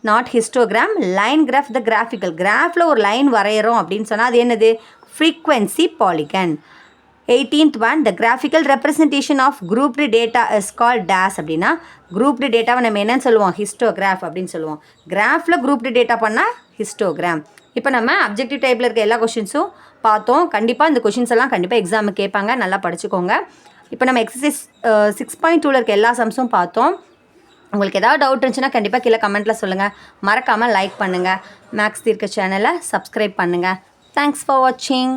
A: not histogram. line graph the graphical. கிராஃபில் ஒரு லைன் வரைகிறோம் அப்படின்னு சொன்னால் அது என்னது, frequency polygon. 18th one. The graphical representation of grouped data is called dash அப்படின்னா grouped dataவை நம்ம என்னன்னு சொல்லுவோம், histograph அப்படின்னு சொல்லுவோம். கிராஃபில் grouped data பண்ணால் histogram. இப்போ நம்ம அப்ஜெக்டிவ் டைப்பில் இருக்க எல்லா கொஷின்ஸும் பார்த்தோம். கண்டிப்பாக இந்த கொஷின்ஸ் எல்லாம் கண்டிப்பாக எக்ஸாமுக்கு கேட்பாங்க, நல்லா படிச்சுக்கோங்க. இப்போ நம்ம எக்ஸசைஸ் 6.2ல் இருக்க எல்லா சம்ஸும் பார்த்தோம். உங்களுக்கு ஏதாவது டவுட் இருந்துச்சுன்னா கண்டிப்பாக கீழே கமெண்ட்டில் சொல்லுங்கள். மறக்காமல் லைக் பண்ணுங்கள். மேக்ஸ் தீர்க்க சேனலை சப்ஸ்கிரைப் பண்ணுங்கள். தேங்க்ஸ் ஃபார் வாட்சிங்.